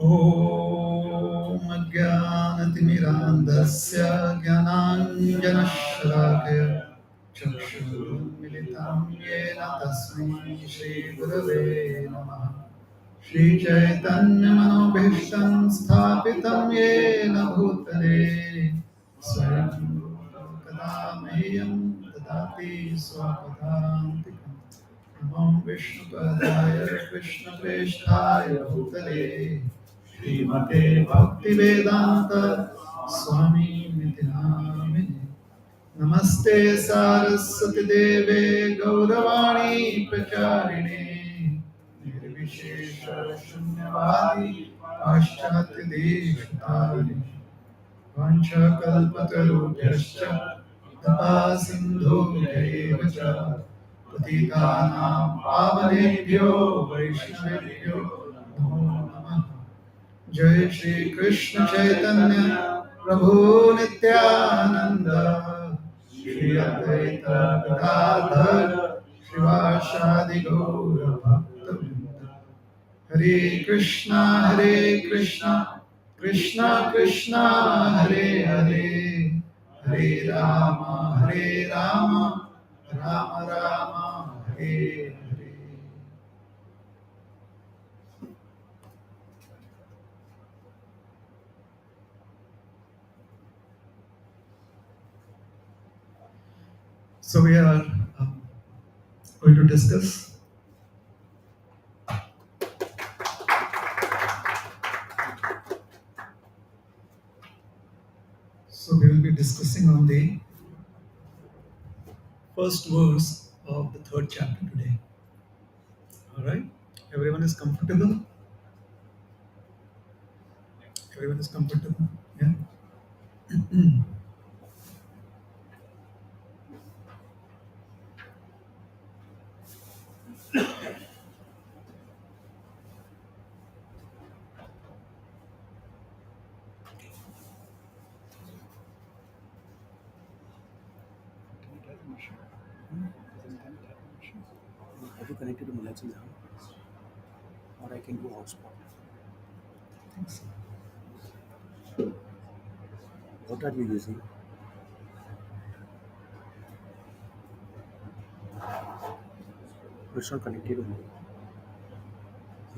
ॐ अज्ञानतिमिरान्धस्य ज्ञानाञ्जनशलाकया चक्षुरुन्मिलितं येन तस्मै श्रीगुरवे नमः। श्रीचैतन्यमनोभीष्टं स्थापितं येन भूतले स्वयं कदा मह्यं ददाति स्वपदान्तिकम्। नमो विष्णुपदाय कृष्णप्रेष्ठाय भूतले श्रीमते भक्तिवेदान्त स्वामी निति नामिने। नमस्ते सारस्वती देवे गौरवाणी प्रचारिणे निर्विशेष शून्यवादी पाश्चात्य देशतारिणे वाञ्छाकल्पतरुभ्यश्च कृपा सिन्धुभ्यैव च पतितानां पावनेभ्यो वैष्णवेभ्यो नमो नमः। जय श्री कृष्ण चैतन्य प्रभु नित्यानंद श्री अद्वैत गदाधर श्रीवासादि गौर भक्तवृंद। हरे Krishna Krishna Krishna Hare Hare Hare Ram Ram Ram Hare Hare. So we are going to discuss we will be discussing on the first verse of the third chapter today. All right, everyone is comfortable? Everyone is comfortable? Yeah. Have you connected to Malachi now? Or I can go hotspot? Thanks. What are you using? It's not connected to me.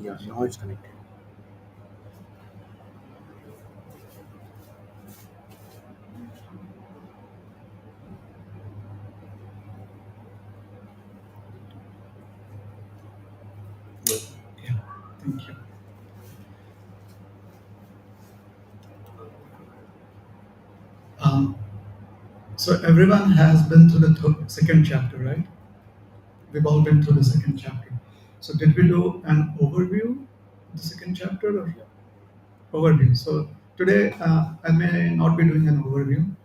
Yeah, now it's connected. Good. Yeah, thank you. So everyone has been through the second chapter, right? We've all been through the second chapter. So did we do an overview of the second chapter or overview? So today I may not be doing an overview.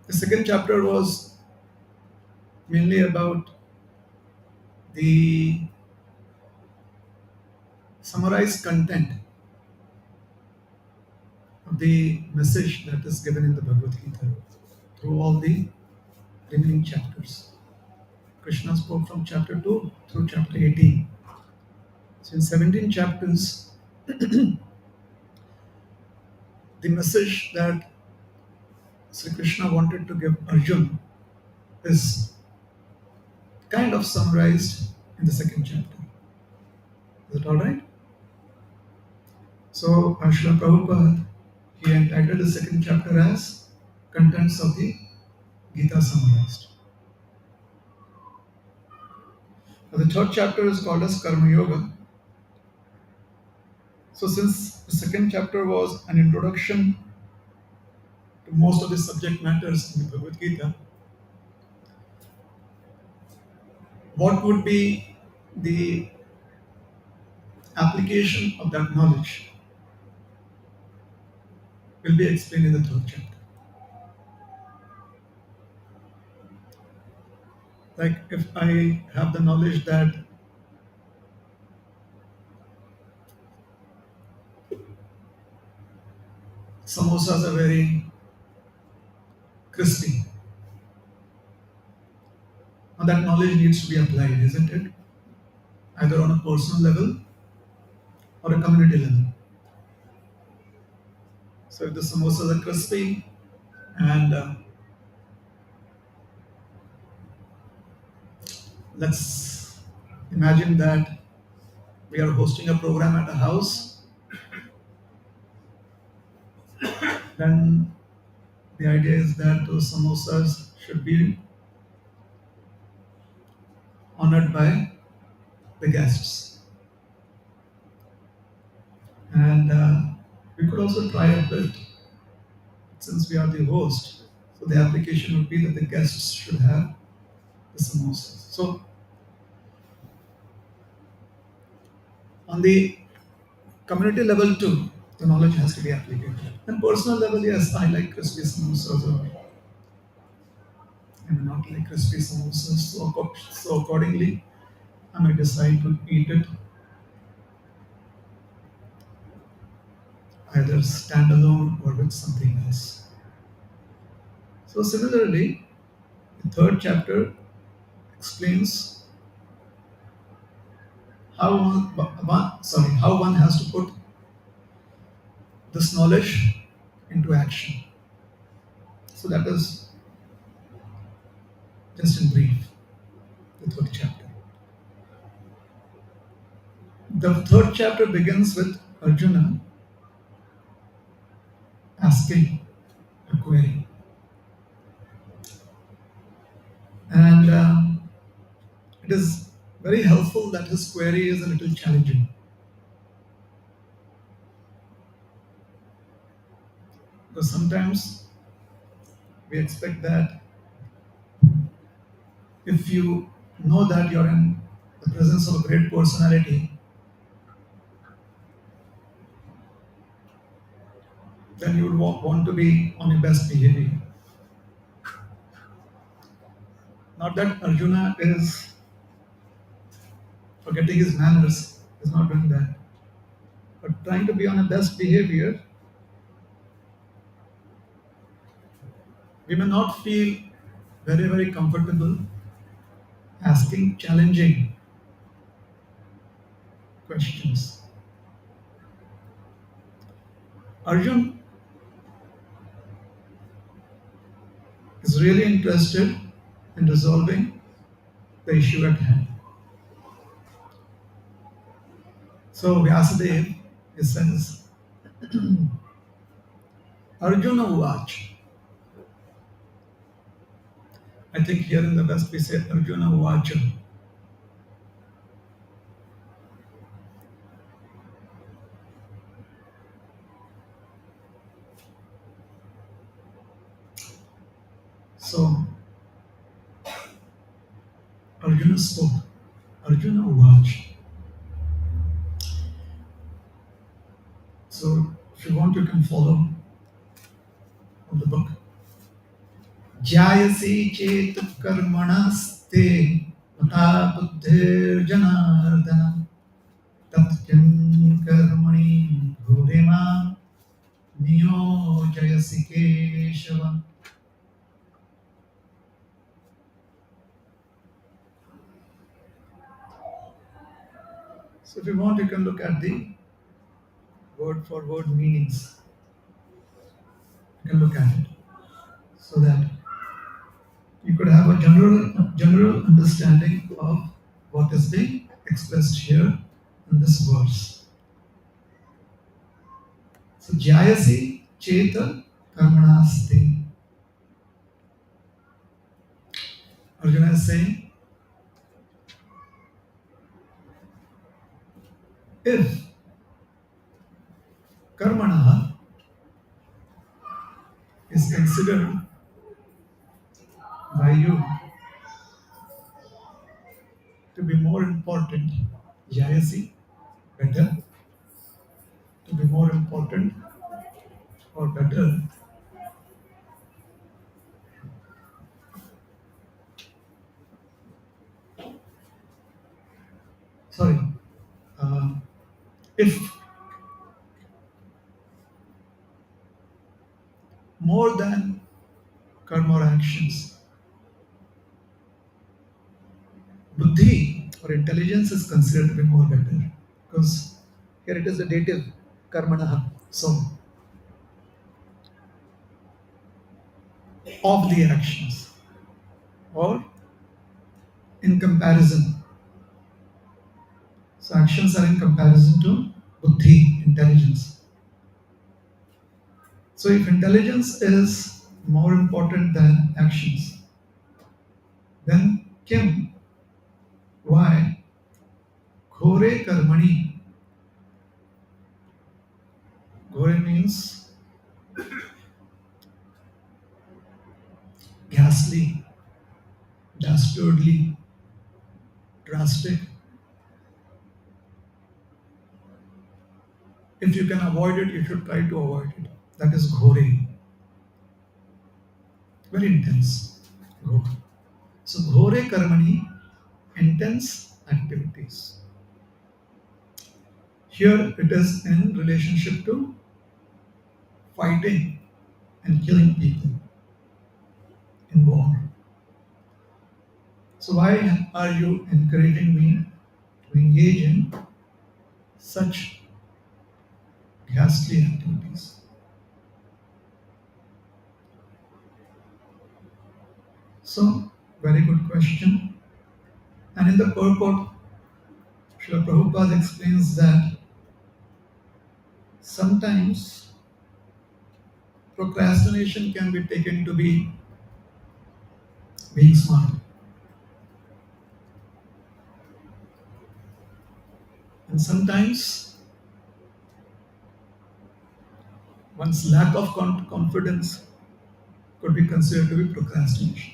The second chapter was mainly about the summarized content of the message that is given in the Bhagavad Gita through all the remaining chapters. Krishna spoke from chapter 2 through chapter 18. So in 17 chapters, the message that Sri Krishna wanted to give Arjun is kind of summarized in the second chapter. Is it alright? So Srila Prabhupada, he entitled the second chapter as Contents of the Gita Summarized. Now, the third chapter is called as Karma Yoga. So since the second chapter was an introduction to most of the subject matters in the Bhagavad Gita, what would be the application of that knowledge will be explained in the third chapter. Like if I have the knowledge that samosas are very crispy, now that knowledge needs to be applied, isn't it? either on a personal level or a community level. So if the samosas are crispy and let's imagine that we are hosting a program at a house, then the idea is that those samosas should be honored by the guests. And we could also try a bit since we are the host. So the application would be that the guests should have the samosas. So on the community level too, the knowledge has to be applied. And personal level, yes, I like crispy samosas or I may not like crispy samosas. So accordingly, I may decide to eat it either standalone or with something else. So similarly, the third chapter explains how one has to put this knowledge into action. So that is just in brief the third chapter. The third chapter begins with Arjuna asking a query, and it is very helpful that his query is a little challenging because sometimes we expect that if you know that you're in the presence of a great personality, then you would want to be on your best behavior. Not that Arjuna is forgetting his manners, is not doing that, but trying to be on a best behavior, we may not feel very comfortable asking challenging questions. Arjun is really interested in resolving the issue at hand. So Vyasadeva, he says, Arjuna Uvach. I think here in the West we say Arjuna Uvacha. So Arjuna spoke. Arjuna Uvach. So if you want, you can follow on the book. Jayasi chet karmanaste mata buddhir janardana tatyam karmani bhurema niyo jayasi keshava. So if you want, you can look at the word for word meanings. You can look at it so that you could have a general understanding of what is being expressed here in this verse. So Jayasi Cheta Karmanaste. Arjuna is saying, if Karmana is considered by you to be more important, Jayasi, better, to be more important or better, sorry, if more than karma or actions, buddhi or intelligence is considered to be more better because here it is the dative karmana. So, of the actions or in comparison. So, actions are in comparison to buddhi, intelligence. So, if intelligence is more important than actions, then kim, why, ghore karmani, ghore means ghastly, dastardly, drastic. If you can avoid it, you should try to avoid it. That is ghore, very intense. Ghore. So, ghore karmani, intense activities. Here it is in relationship to fighting and killing people in war. So, why are you encouraging me to engage in such ghastly activities? So, very good question. And in the purport, Srila Prabhupada explains that sometimes procrastination can be taken to be being smart. And sometimes one's lack of confidence could be considered to be procrastination.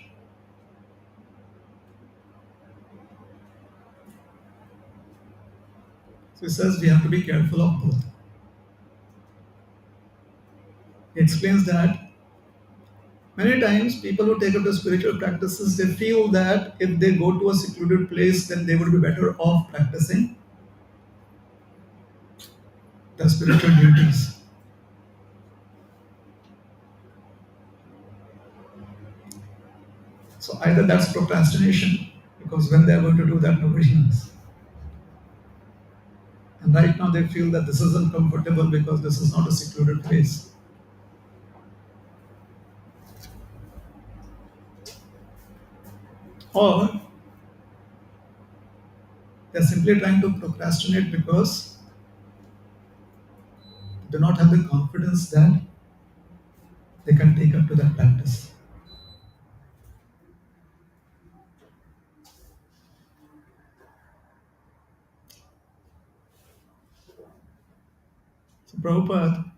So he says we have to be careful of both. He explains that many times people who take up the spiritual practices, they feel that if they go to a secluded place, then they would be better off practicing the spiritual duties. So either that's procrastination, because when they're going to do that, nobody knows. And right now they feel that this is uncomfortable because this is not a secluded place. Or they're simply trying to procrastinate because they do not have the confidence that they can take up to that practice. So Prabhupada,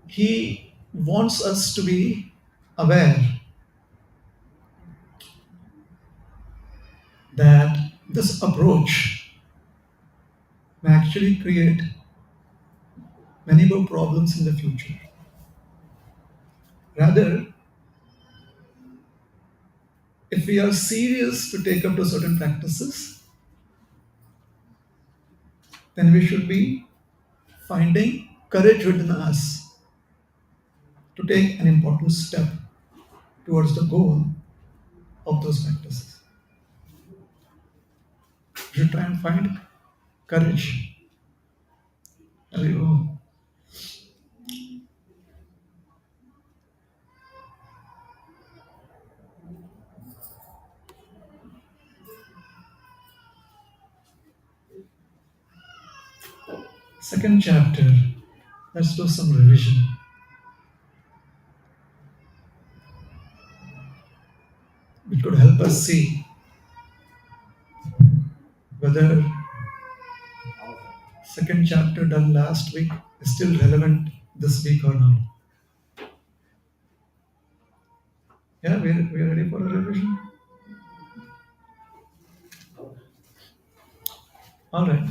he wants us to be aware that this approach may actually create many more problems in the future. Rather, if we are serious to take up to certain practices, then we should be finding courage within us to take an important step towards the goal of those practices. We should try and find courage. There you go. Second chapter. Let's do some revision. It could help us see whether second chapter done last week is still relevant this week or not. Yeah, we're ready for a revision? All right.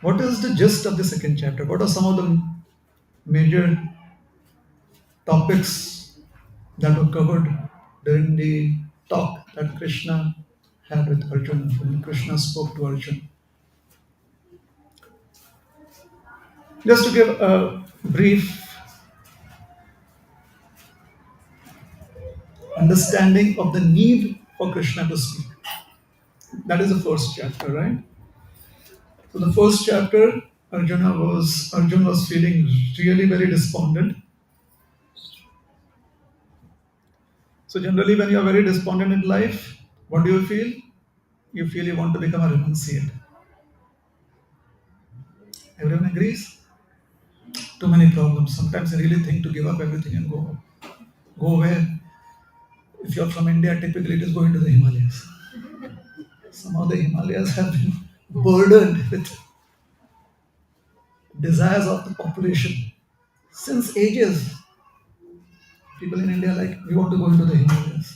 What is the gist of the second chapter? What are some of the major topics that were covered during the talk that Krishna had with Arjuna when Krishna spoke to Arjuna? Just to give a brief understanding of the need for Krishna to speak. That is the first chapter, right? So the first chapter, Arjun was feeling really very despondent. So generally, when you are very despondent in life, what do you feel? You feel you want to become a renunciate. Everyone agrees? Too many problems. Sometimes I really think to give up everything and go. Go where? If you're from India, typically it is going to the Himalayas. Somehow the Himalayas have been burdened with desires of the population. Since ages, people in India like, we want to go into the Himalayas.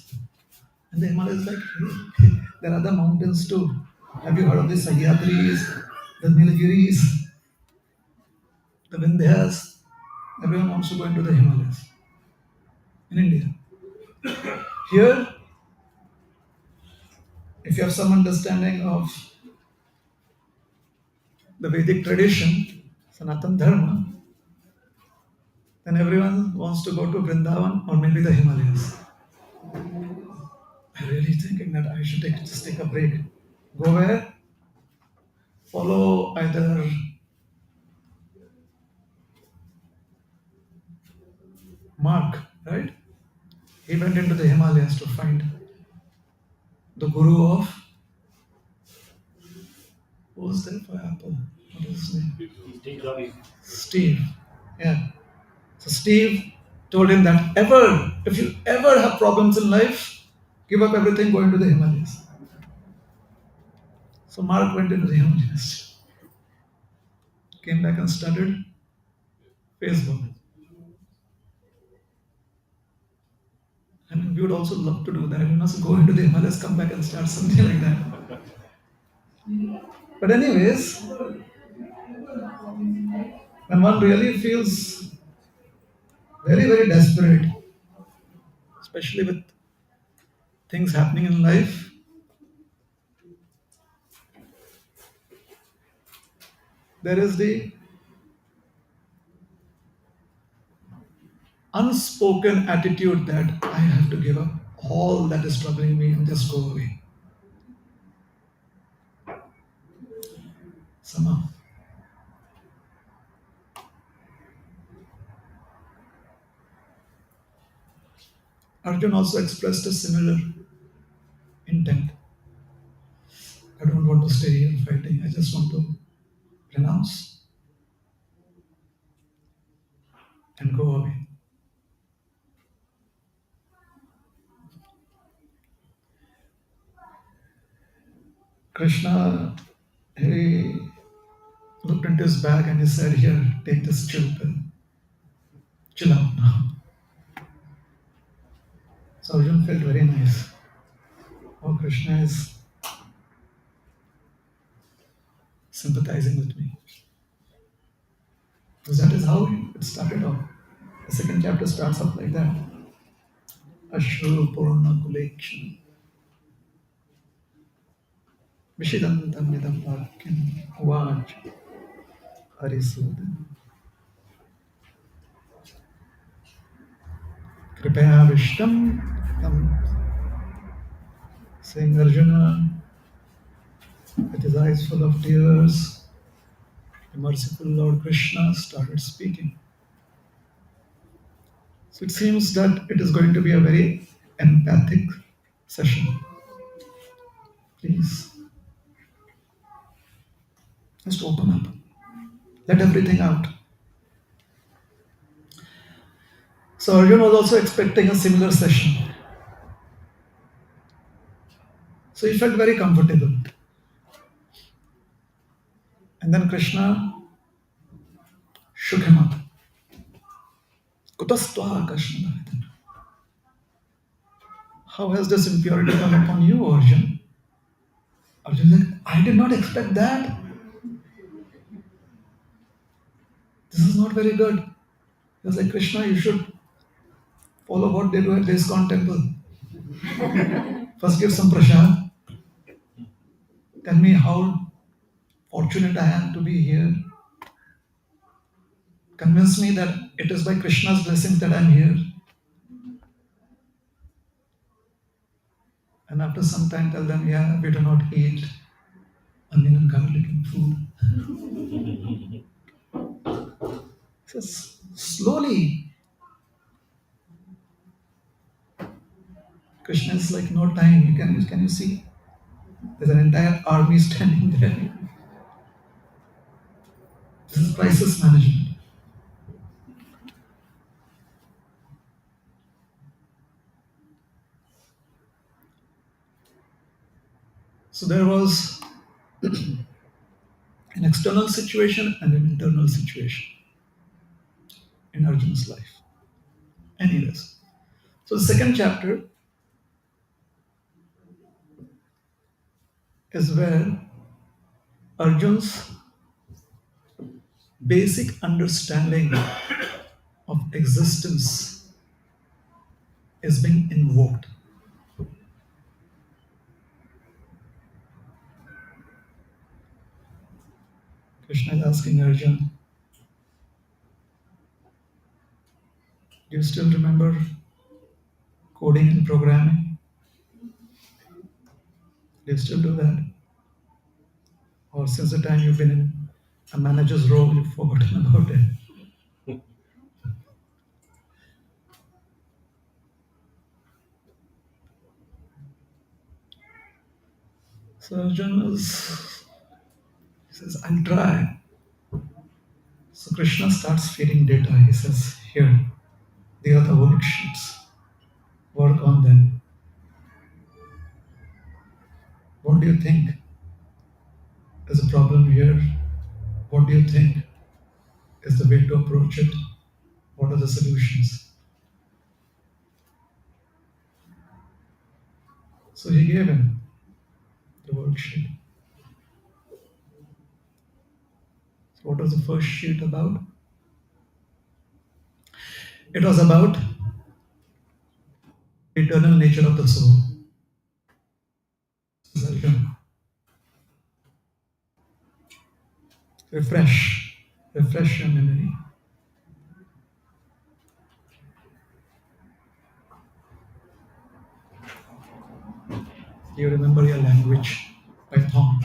And the Himalayas like, hey, there are other mountains too. Have you heard of the Sahyadris, the Nilgiris, the Vindhyas? Everyone wants to go into the Himalayas in India. Here, if you have some understanding of the Vedic tradition, Sanatan Dharma, then everyone wants to go to Vrindavan or maybe the Himalayas. I'm really thinking that I should just take a break. Go where? Follow either Mark, right? He went into the Himalayas to find the guru of, who was there for Apple? What is his name? Steve. Yeah. So Steve told him that if you ever have problems in life, give up everything, go into the Himalayas. So Mark went into the Himalayas, came back and started Facebook. And we would also love to do that. We must go into the Himalayas, come back and start something like that. But anyways, when one really feels very, very desperate, especially with things happening in life, there is the unspoken attitude that I have to give up all that is troubling me and just go away. Somehow. Arjun also expressed a similar intent. I don't want to stay here fighting. I just want to renounce and go away. Krishna, he looked into his bag and he said, here, take this chill pill. Chill out now. So Arjun felt very nice. Oh, Krishna is sympathizing with me. Because that is how it started off. The second chapter starts off like that. Ashru Purna Kulekshana. Vishidantam Nidam Vakyam Vaj Harisudan. Kripaya Vishtam Tam, saying Arjuna, with his eyes full of tears, the merciful Lord Krishna started speaking. So it seems that it is going to be a very empathic session. Please, just open up. Let everything out. So Arjuna was also expecting a similar session. So he felt very comfortable. And then Krishna shook him up. Kutastva Krishna. How has this impurity come upon you, Arjun? Arjun said, I did not expect that. This is not very good. He was like, Krishna, you should follow what they do at the ISKCON temple. First give some prasad. Tell me how fortunate I am to be here. Convince me that it is by Krishna's blessings that I am here. And after some time, tell them, yeah, we do not eat onion and garlic in food. Just slowly, Krishna is like, no time. Can you see? There's an entire army standing there. This is crisis management. So there was an external situation and an internal situation in Arjun's life. Anyways, so the second chapter is where Arjun's basic understanding of existence is being invoked. Krishna is asking Arjun, do you still remember coding and programming? Do you still do that? Or since the time you've been in a manager's role, you've forgotten about it? So Arjun says, I'll try. So Krishna starts feeding data. He says, here, they are the worksheets. Work on them. What do you think is a problem here? What do you think is the way to approach it? What are the solutions? So he gave him the worksheet. So what was the first sheet about? It was about eternal nature of the soul. Arjun, refresh your memory. Do you remember your language, Python?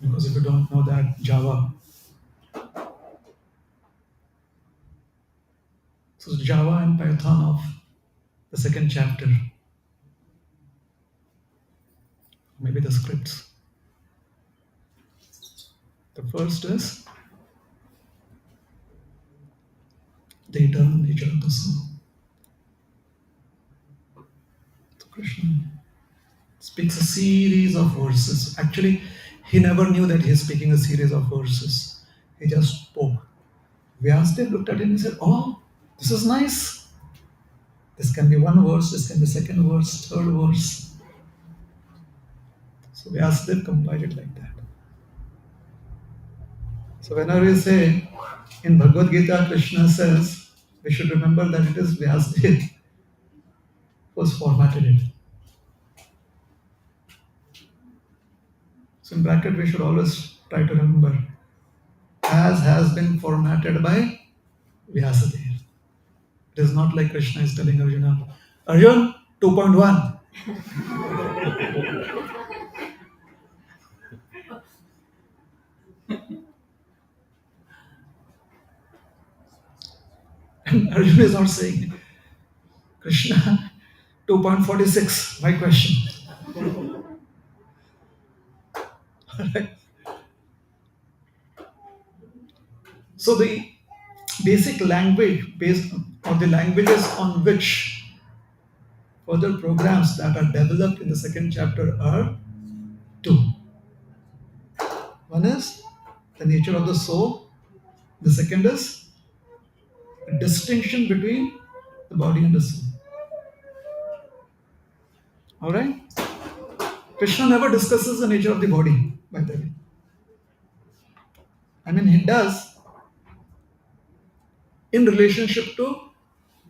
Because if you don't know that, Java. So Java and Python of the second chapter, maybe the scripts. The first is the eternal nature of the soul. So Krishna speaks a series of verses. Actually, he never knew that he's speaking a series of verses. He just spoke. Vyasadeva looked at him and said, oh, this is nice. This can be one verse, this can be second verse, third verse. So Vyasadeva compiled it like that. So whenever we say in Bhagavad Gita, Krishna says, we should remember that it is Vyasadeva who has formatted it. So in bracket, we should always try to remember, as has been formatted by Vyasadeva. It is not like Krishna is telling Arjuna, Arjun, 2.1. And Arjuna is not saying, Krishna, 2.46, my question. Alright. So the basic language based or the languages on which further programs that are developed in the second chapter are two. One is the nature of the soul. The second is a distinction between the body and the soul. Alright? Krishna never discusses the nature of the body, by the way. I mean, he does in relationship to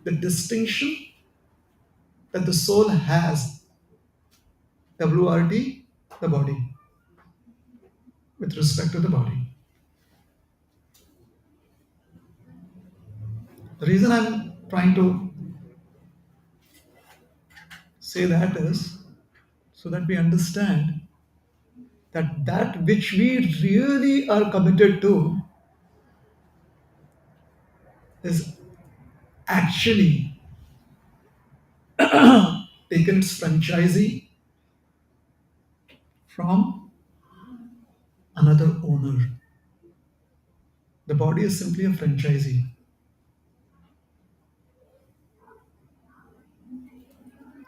the distinction that the soul has, WRD, the body, with respect to the body. The reason I'm trying to say that is so that we understand that that which we really are committed to is actually taken its franchisee from another owner. The body is simply a franchisee.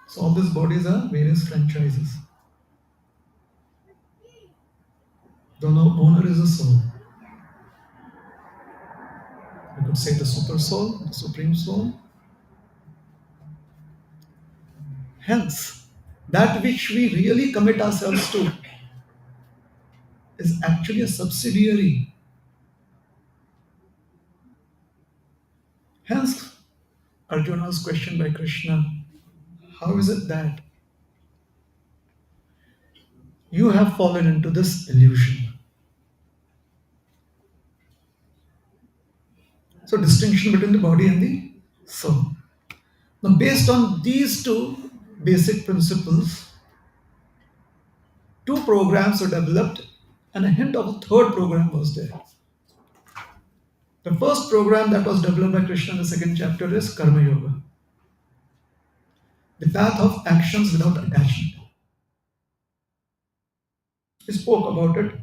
So all these bodies are various franchises. The owner is a soul. You could say the super soul, the supreme soul. Hence, that which we really commit ourselves to is actually a subsidiary. Hence, Arjuna's question by Krishna, how is it that you have fallen into this illusion? So, distinction between the body and the soul. Now, based on these two basic principles, two programs were developed, and a hint of a third program was there. The first program that was developed by Krishna in the second chapter is Karma Yoga, the path of actions without attachment. He spoke about it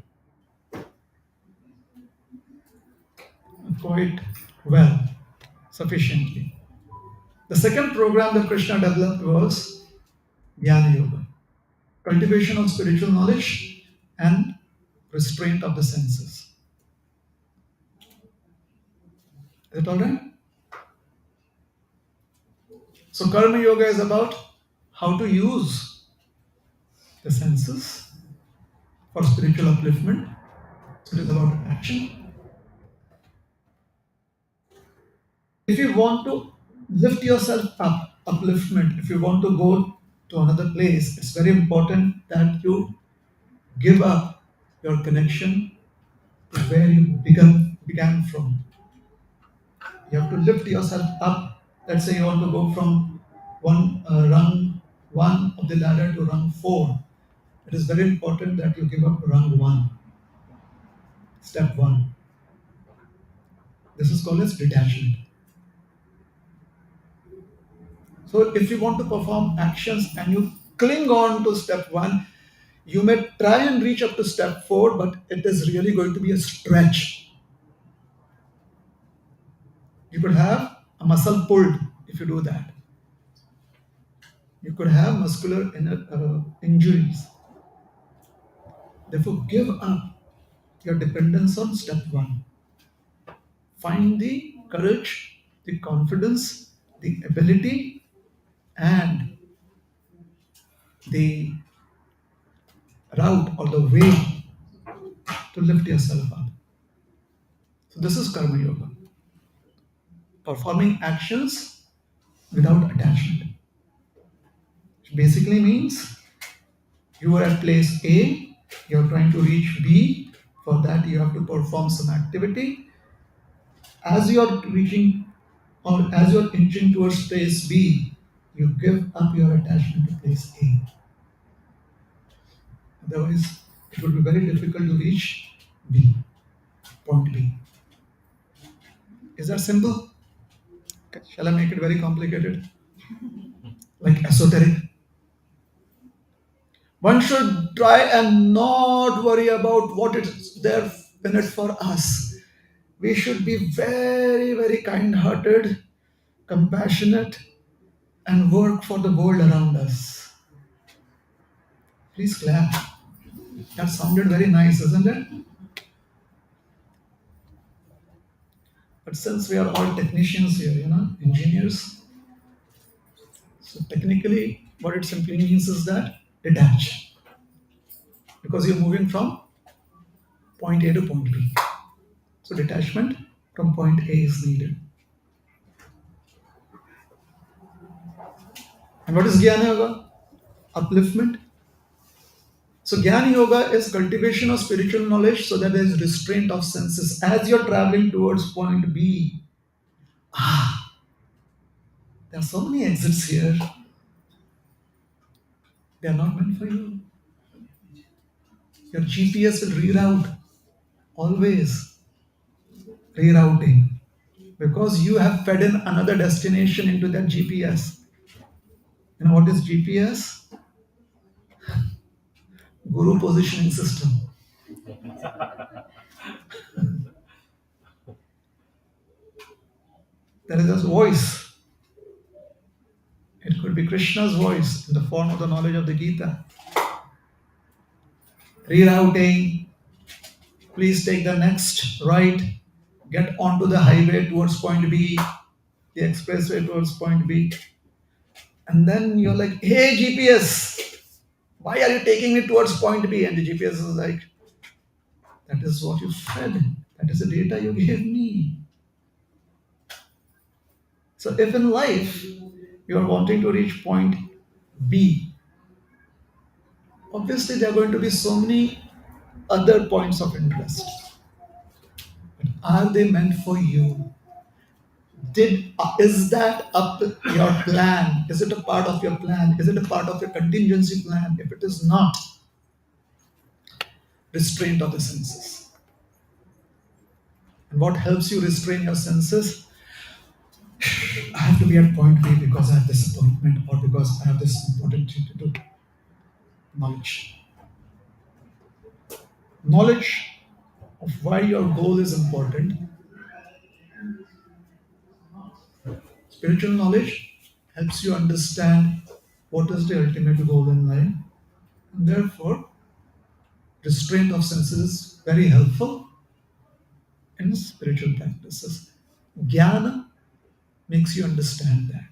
quite well, sufficiently. The second program that Krishna developed was Jnana Yoga, cultivation of spiritual knowledge and restraint of the senses. Is it all right? So, Karma Yoga is about how to use the senses for spiritual upliftment. So, it is about action. If you want to lift yourself up, upliftment, if you want to go to another place, it's very important that you give up your connection to where you began from. You have to lift yourself up. Let's say you want to go from rung one of the ladder to rung four. It is very important that you give up rung one, step one. This is called as detachment. So if you want to perform actions and you cling on to step one, you may try and reach up to step four, but it is really going to be a stretch. You could have a muscle pulled if you do that. You could have muscular injuries. Therefore, give up your dependence on step one. Find the courage, the confidence, the ability, and the route or the way to lift yourself up. So, this is Karma Yoga, performing actions without attachment. Which basically means you are at place A, you are trying to reach B. For that, you have to perform some activity. As you are reaching or as you are inching towards place B, you give up your attachment to place A. Otherwise, it will be very difficult to reach B, point B. Is that simple? Okay. Shall I make it very complicated? Like esoteric? One should try and not worry about what is there in it for us. We should be very, very kind hearted, compassionate, and work for the world around us. Please clap. That sounded very nice, isn't it? But since we are all technicians here, engineers, so technically what it simply means is that detach. Because you're moving from point A to point B. So detachment from point A is needed. And what is Jnana Yoga? Upliftment. So Jnana Yoga is cultivation of spiritual knowledge so that there is restraint of senses. As you're traveling towards point B, there are so many exits here. They are not meant for you. Your GPS will reroute, always rerouting, because you have fed in another destination into that GPS. You know what is GPS? Guru positioning system. There is a voice. It could be Krishna's voice in the form of the knowledge of the Gita. Rerouting, please take the next right, get onto the highway towards point B, the expressway towards point B. And then you're like, hey, GPS, why are you taking me towards point B? And the GPS is like, that is what you fed. That is the data you gave me. So if in life you are wanting to reach point B, obviously there are going to be so many other points of interest. But are they meant for you? Is that up your plan? Is it a part of your plan? Is it a part of your contingency plan? If it is not, restraint of the senses. And what helps you restrain your senses? I have to be at point B because I have this appointment or because I have this important thing to do. Knowledge. Knowledge of why your goal is important. Spiritual knowledge helps you understand what is the ultimate goal in life. And therefore, restraint of senses is very helpful in spiritual practices. Jnana makes you understand that.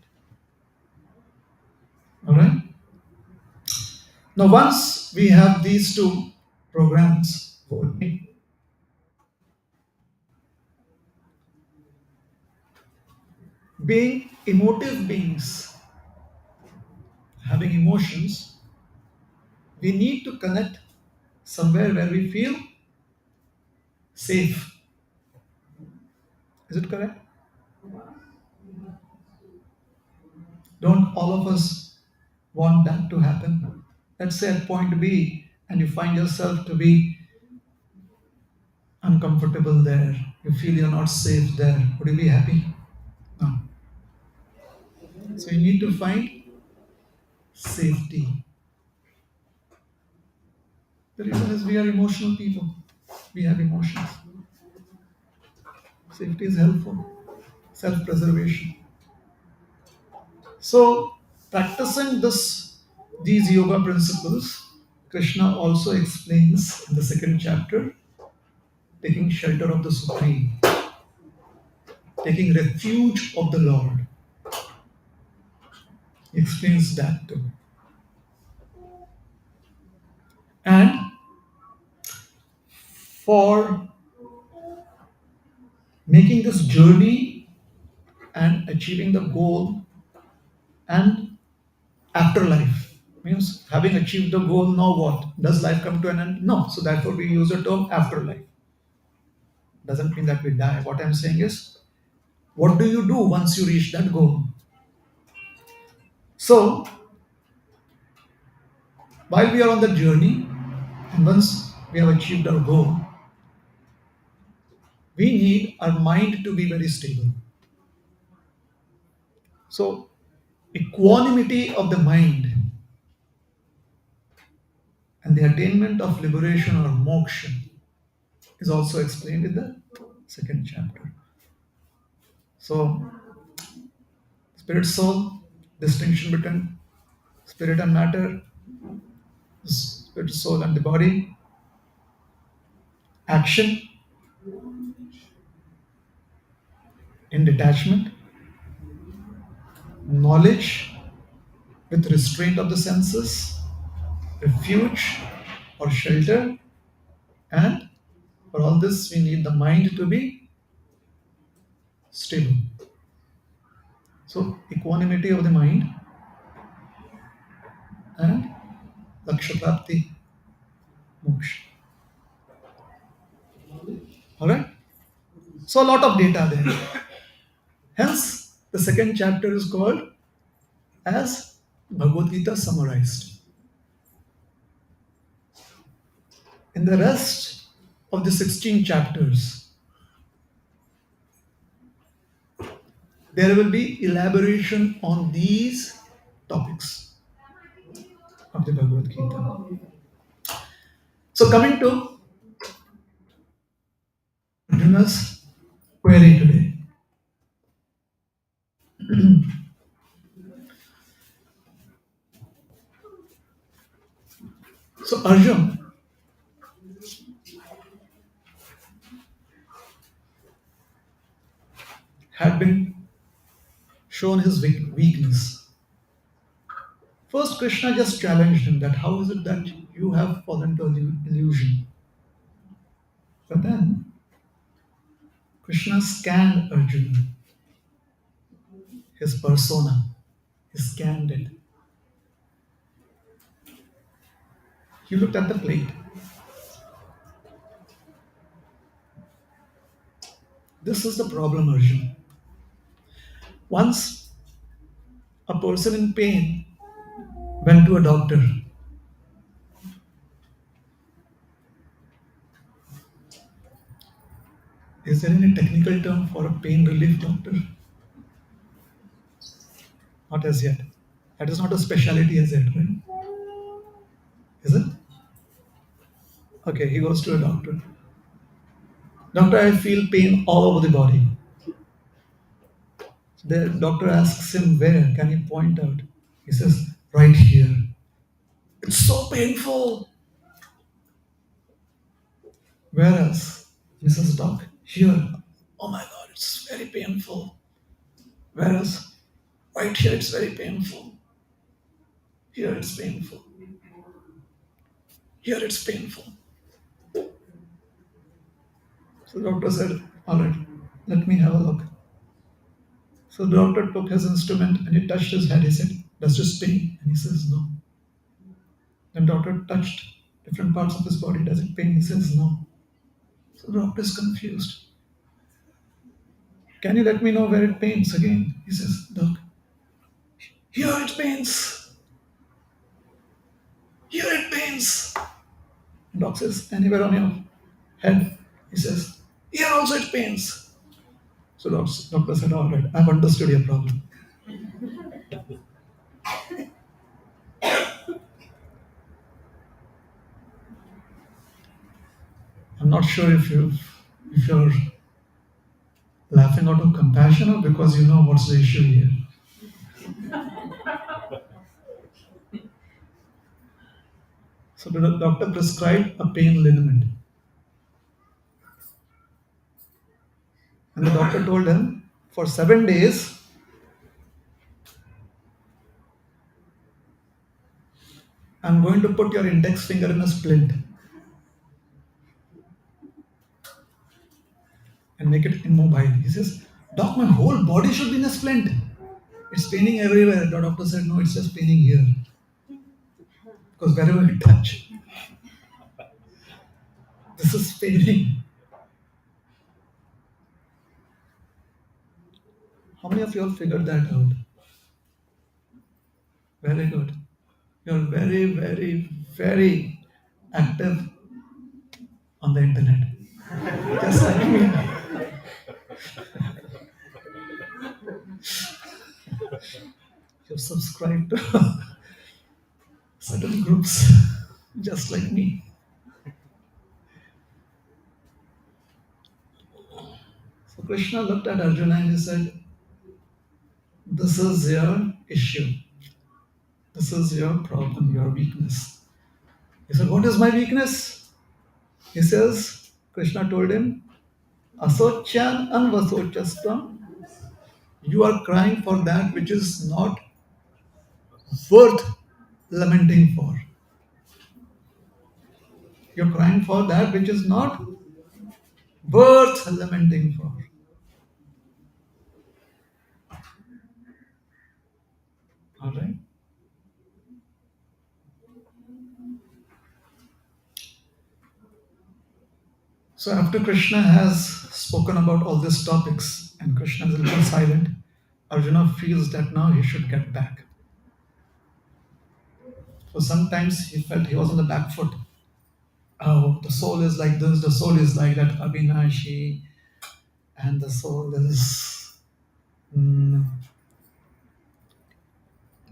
Alright? Now, once we have these two programs working, being emotive beings, having emotions, we need to connect somewhere where we feel safe. Is it correct? Don't all of us want that to happen? Let's say at point B and you find yourself to be uncomfortable there, you feel you're not safe there. Would you be happy? No. So you need to find safety. The reason is we are emotional people. We have emotions. Safety is helpful. Self-preservation. So practicing these yoga principles, Krishna also explains in the second chapter, taking shelter of the Supreme, taking refuge of the Lord. He explains that too. And for making this journey and achieving the goal and afterlife means having achieved the goal, now what? Does life come to an end? No. So therefore we use the term afterlife. Doesn't mean that we die. What I'm saying is, what do you do once you reach that goal? So while we are on the journey, and once we have achieved our goal, we need our mind to be very stable. So equanimity of the mind and the attainment of liberation or moksha is also explained in the second chapter. So spirit soul, distinction between spirit and matter, spirit soul and the body, action in detachment, knowledge with restraint of the senses, refuge or shelter, and for all this we need the mind to be stable. So equanimity of the mind and Lakshya Prapti Moksha. Alright? So a lot of data there. Hence, the second chapter is called as Bhagavad Gita summarized. In the rest of the 16 chapters, there will be elaboration on these topics of the Bhagavad Gita. So, coming to Arjuna's query today. So, Arjun had been shown his weakness. First, Krishna just challenged him that how is it that you have fallen to illusion? But then Krishna scanned Arjuna, his persona. He scanned it. He looked at the plate. This is the problem, Arjuna. Once a person in pain went to a doctor. Is there any technical term for a pain relief doctor? Not as yet. That is not a specialty as yet, right? Is it? Okay, he goes to a doctor. Doctor, I feel pain all over the body. The doctor asks him where, can he point out? He says, right here. It's so painful. Whereas, he says, doc, here, oh my god, it's very painful. Whereas, right here, it's very painful. Here, it's painful. Here, it's painful. So the doctor said, all right, let me have a look. So the doctor took his instrument and he touched his head. He said, does this pain? And he says, no. Then doctor touched different parts of his body. Does it pain? He says, no. So the doctor is confused. Can you let me know where it pains again? He says, doc, here it pains. Here it pains. And doc says, anywhere on your head? He says, here also it pains. So doctor said, all right, I've understood your problem. I'm not sure if you're laughing out of compassion or because you know what's the issue here. So the doctor prescribed a pain liniment. And the doctor told him, for 7 days, I'm going to put your index finger in a splint and make it immobile. He says, doc, my whole body should be in a splint. It's paining everywhere. The doctor said, no, it's just paining here. Because wherever you touch, this is paining. How many of you all figured that out? Very good. You're very, very, very active on the internet. Just like me. You've subscribed to certain groups, just like me. So Krishna looked at Arjuna and he said, this is your issue. This is your problem, your weakness. He said, what is my weakness? He says, Krishna told him, Asocyan anvasochastam. You are crying for that which is not worth lamenting for. You're crying for that which is not worth lamenting for. All right? So after Krishna has spoken about all these topics and Krishna is a little silent, Arjuna feels that now he should get back. For sometimes he felt he was on the back foot. oh, the soul is like this, the soul is like that, Abhinashi, and the soul is mm,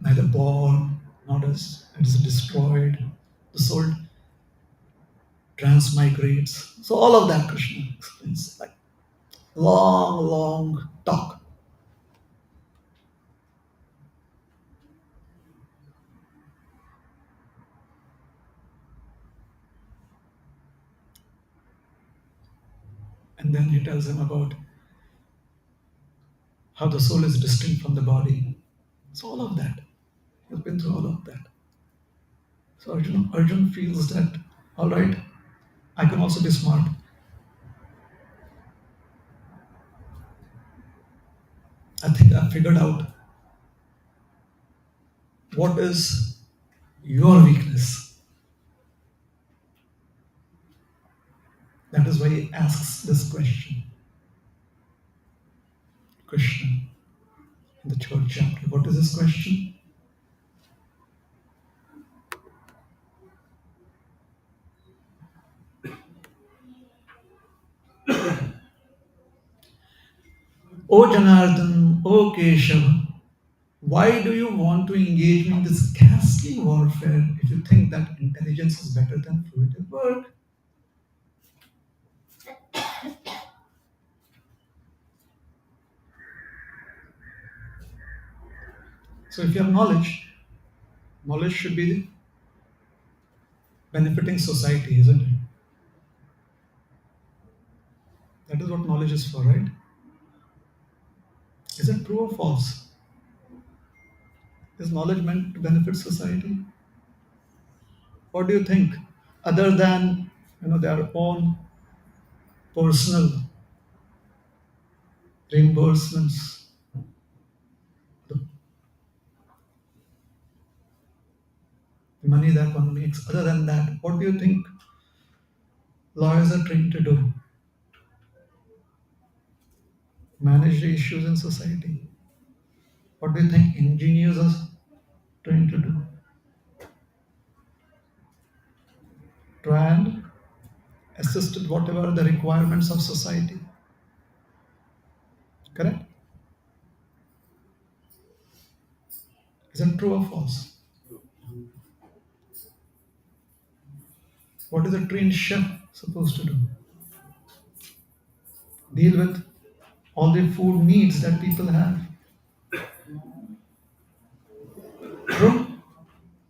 neither born nor is it is destroyed. The soul transmigrates. So all of that Krishna explains, like long, long talk. And then he tells him about how the soul is distinct from the body. So all of that. He's been through all of that. So Arjun feels that, all right, I can also be smart. I think I figured out what is your weakness. That is why he asks this question. Krishna in the third chapter. What is this question? O Janardhan, O Keshava, why do you want to engage me in this ghastly warfare if you think that intelligence is better than fruitive work? So if you have knowledge, knowledge should be benefiting society, isn't it? That is what knowledge is for, right? Is it true or false? Is knowledge meant to benefit society? What do you think? Other than their own personal reimbursements, the money that one makes. Other than that, what do you think lawyers are trained to do? Manage the issues in society. What do you think engineers are trained to do? Try and assist with whatever the requirements of society. Correct? Is it true or false? What is a trained chef supposed to do? Deal with all the food needs that people have. True?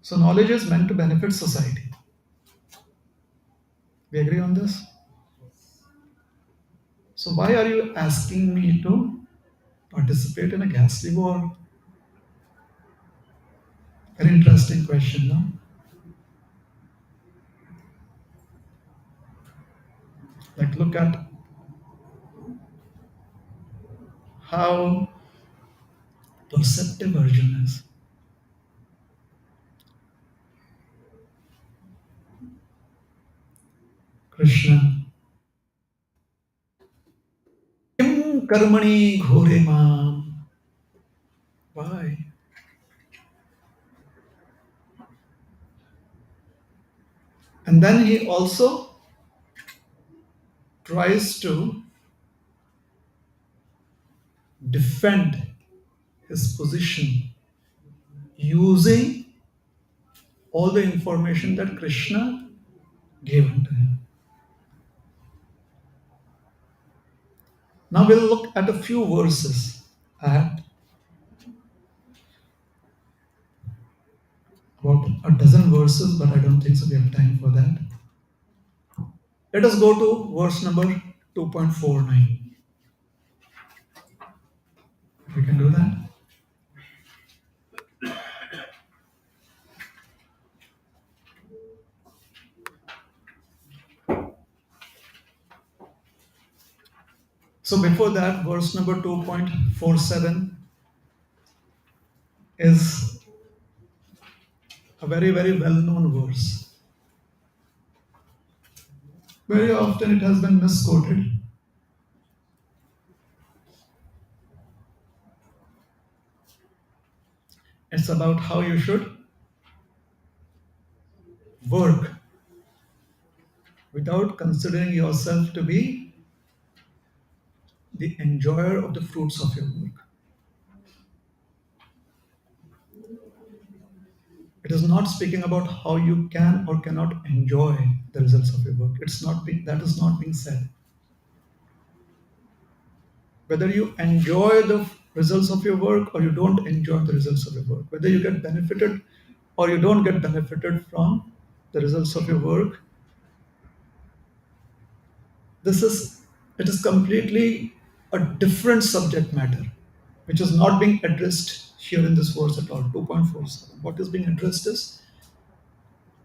So knowledge is meant to benefit society. We agree on this? So why are you asking me to participate in a ghastly war? Very interesting question, no? Like look at how perceptive Arjuna is. Krishna, kim karmani ghore mam. Why? And then he also tries to defend his position using all the information that Krishna gave unto him. Now we'll look at a few verses. I had about a dozen verses, but I don't think so we have time for that. Let us go to verse number 2.49. We can do that. So before that, verse number 2.47 is a very, very well-known verse. Very often it has been misquoted. It's about how you should work without considering yourself to be the enjoyer of the fruits of your work. It is not speaking about how you can or cannot enjoy the results of your work. That is not being said. Whether you enjoy the results of your work or you don't enjoy the results of your work, whether you get benefited or you don't get benefited from the results of your work, this is it is completely a different subject matter, which is not being addressed here in this verse at all. 2.47. What is being addressed is,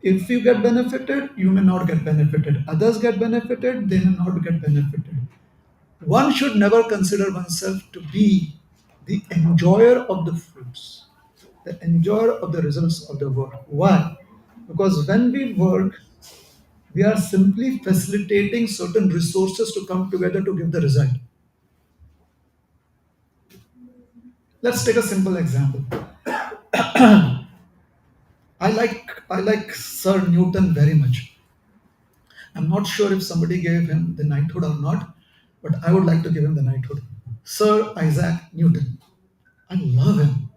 if you get benefited, you may not get benefited. Others get benefited, they may not get benefited. One should never consider oneself to be the enjoyer of the fruits, the enjoyer of the results of the work. Why? Because when we work, we are simply facilitating certain resources to come together to give the result. Let's take a simple example. I like Sir Newton very much. I'm not sure if somebody gave him the knighthood or not, but I would like to give him the knighthood. Sir Isaac Newton. I love him.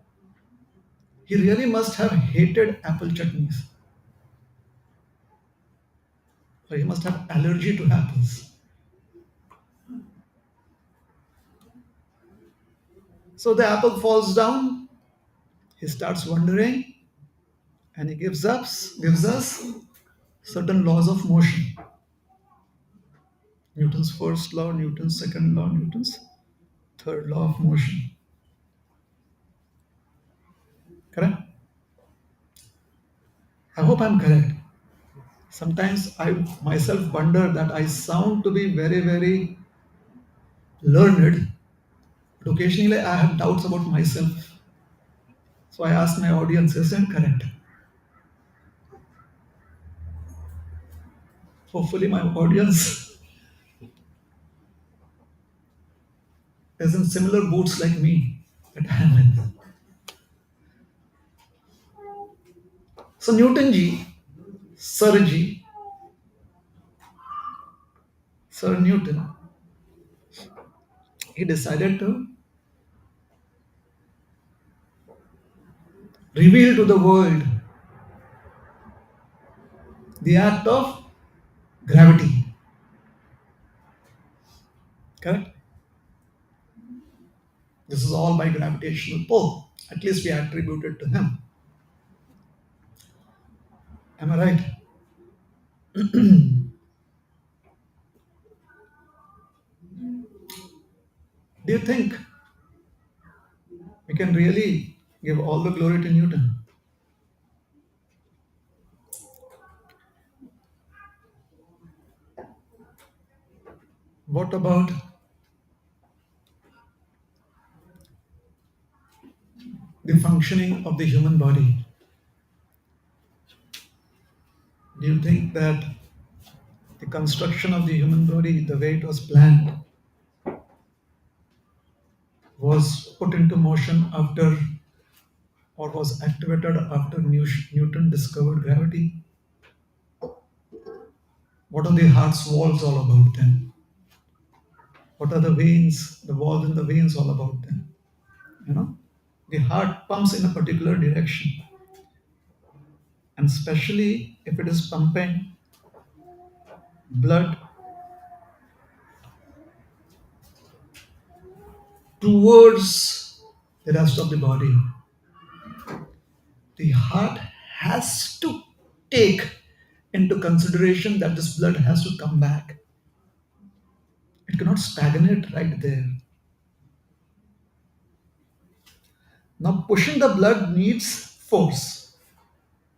He really must have hated apple chutneys. Or he must have allergy to apples. So the apple falls down, he starts wondering, and he gives us certain laws of motion. Newton's first law, Newton's second law, Newton's third law of motion. Correct? I hope I'm correct. Sometimes I myself wonder that I sound to be very, very learned, but occasionally I have doubts about myself. So I ask my audience, is it correct? Hopefully, my audience is in similar boots like me that I am in. So Newton ji, Sir ji, Sir Newton, he decided to reveal to the world the act of gravity. Correct? This is all by gravitational pull. At least we attribute it to him. Am I right? Do you think we can really give all the glory to Newton? What about the functioning of the human body? Do you think that the construction of the human body, the way it was planned, was put into motion after or was activated after Newton discovered gravity? What are the heart's walls all about then? What are the veins, the walls in the veins all about then? You know, the heart pumps in a particular direction, and especially if it is pumping blood towards the rest of the body, the heart has to take into consideration that this blood has to come back. It cannot stagnate right there. Now, pushing the blood needs force.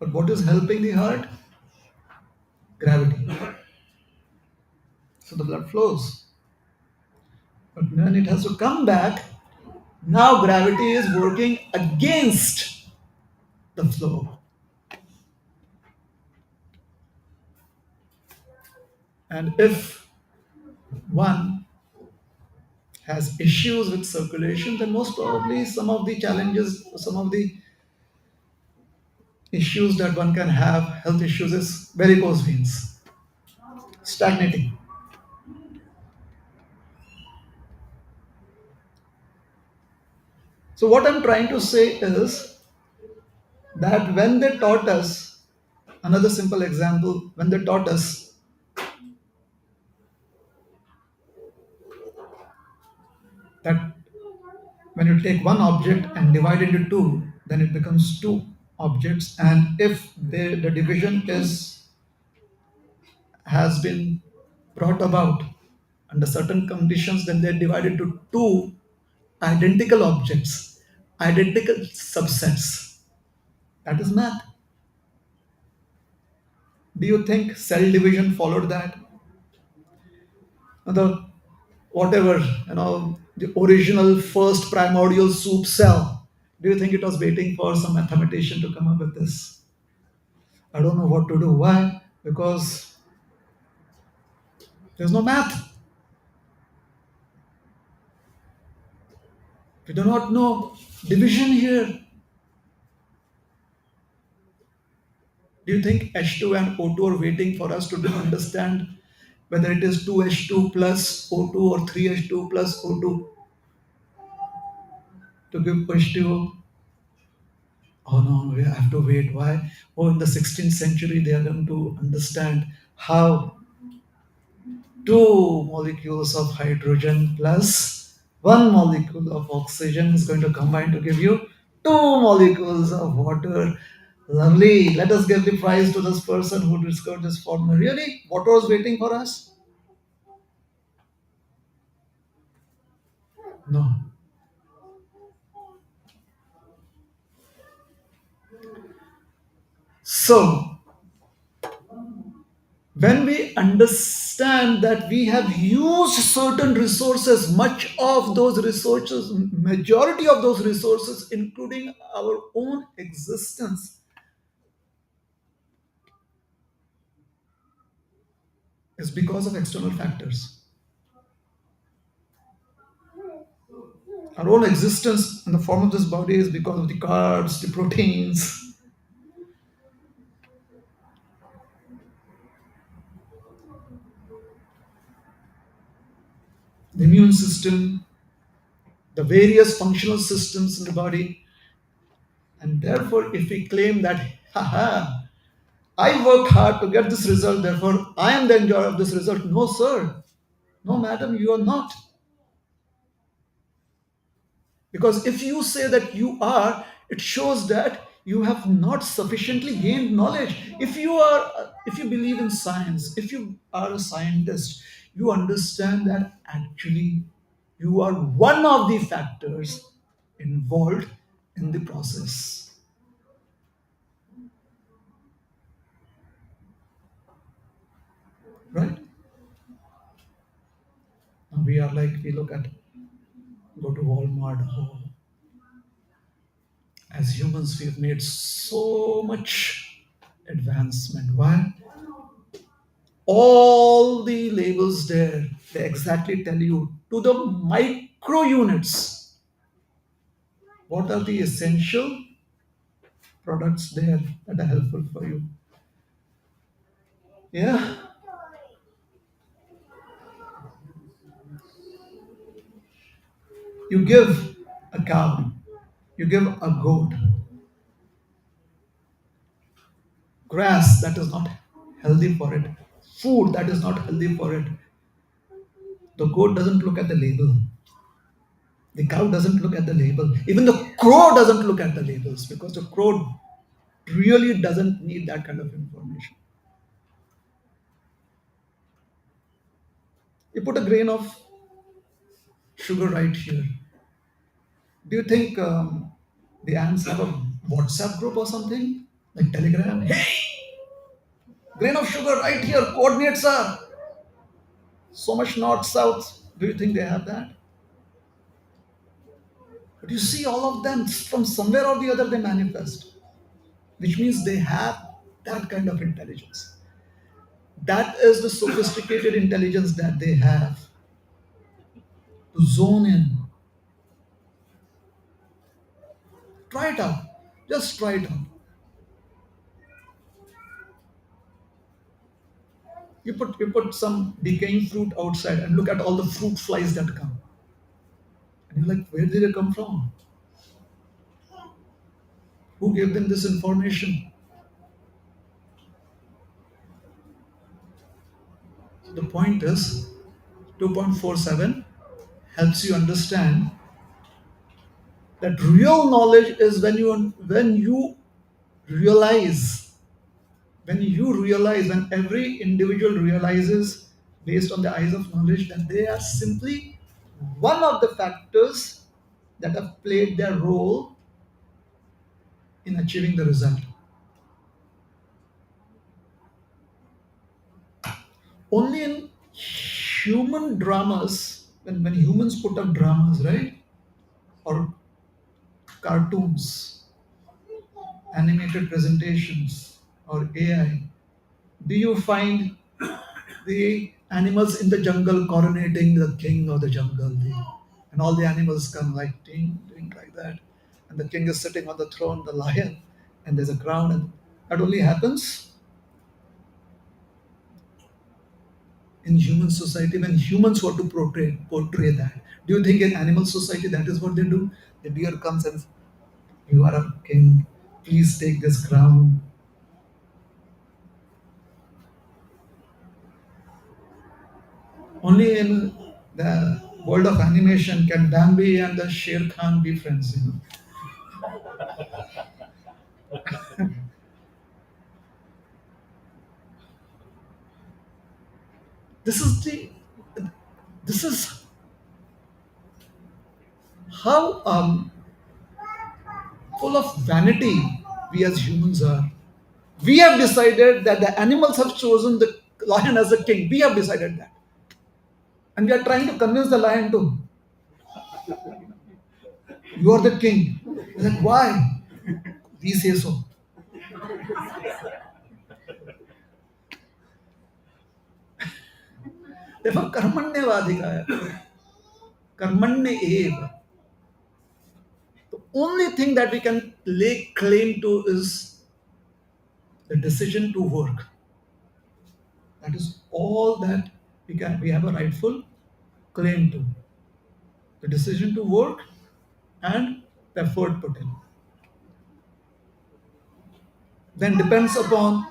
But what is helping the heart? Gravity. So the blood flows. But when it has to come back, now gravity is working against the flow. And if one has issues with circulation, then most probably some of the challenges, some of the issues that one can have, health issues, is varicose veins. stagnating. So, what I'm trying to say is that when they taught us, another simple example, when they taught us that when you take one object and divide into two, then it becomes two objects. And if the division is has been brought about under certain conditions, then they're divided into two identical objects, identical subsets. That is math. Do you think cell division followed that? The whatever, the original first primordial soup cell. Do you think it was waiting for some mathematician to come up with this? I don't know what to do. Why? Because there's no math. We do not know division here. Do you think H2 and O2 are waiting for us to understand whether it is 2H2 plus O2 or 3H2 plus O2 to give H2O? Oh no, we have to wait. Why? Oh, in the 16th century, they are going to understand how two molecules of hydrogen plus one molecule of oxygen is going to combine to give you two molecules of water. Lovely. Let us give the prize to this person who discovered this formula. Really? What was waiting for us? No. So, when we understand that we have used certain resources, much of those resources, majority of those resources, including our own existence, is because of external factors. Our own existence in the form of this body is because of the carbs, the proteins, the immune system, the various functional systems in the body. And therefore, if we claim that, haha, I worked hard to get this result, therefore I am the enjoyer of this result. No, sir. No, madam, you are not. Because if you say that you are, it shows that you have not sufficiently gained knowledge. If you believe in science, if you are a scientist, you understand that actually you are one of the factors involved in the process. Right? Now we are like, we look at, go to Walmart. Oh, as humans, we have made so much advancement. Why? All the labels there, they exactly tell you to the micro units what are the essential products there that are helpful for you. Yeah, you give a cow, you give a goat grass that is not healthy for it, food that is not healthy for it. The goat doesn't look at the label. The cow doesn't look at the label. Even the crow doesn't look at the labels because the crow really doesn't need that kind of information. You put a grain of sugar right here. Do you think the ants have a WhatsApp group or something? Like Telegram? Hey, grain of sugar right here, coordinates are so much north, south. Do you think they have that? But you see, all of them from somewhere or the other they manifest, which means they have that kind of intelligence. That is the sophisticated intelligence that they have to zone in. Try it out. Just try it out. You put some decaying fruit outside and look at all the fruit flies that come. And you're like, where did they come from? Who gave them this information? The point is 2.47 helps you understand that real knowledge is when you realize when every individual realizes based on the eyes of knowledge that they are simply one of the factors that have played their role in achieving the result. Only in human dramas, when humans put up dramas, right? Or cartoons, animated presentations, or AI, do you find the animals in the jungle coronating the king of the jungle? And all the animals come like ding, ding, like that. And the king is sitting on the throne, the lion, and there's a crown. And that only happens in human society when humans want to portray that. Do you think in animal society that is what they do? The deer comes and you are a king, please take this crown. Only in the world of animation can Bambi and the Sher Khan be friends. This is the this is how full of vanity we as humans are. We have decided that the animals have chosen the lion as a king. We have decided that. And we are trying to convince the lion to, you are the king. He's like, why? We say so. Therefore, karmanyavadika, karmanya eva. The only thing that we can lay claim to is the decision to work. That is all that we have a rightful claim to. The decision to work and the effort put in. Then depends upon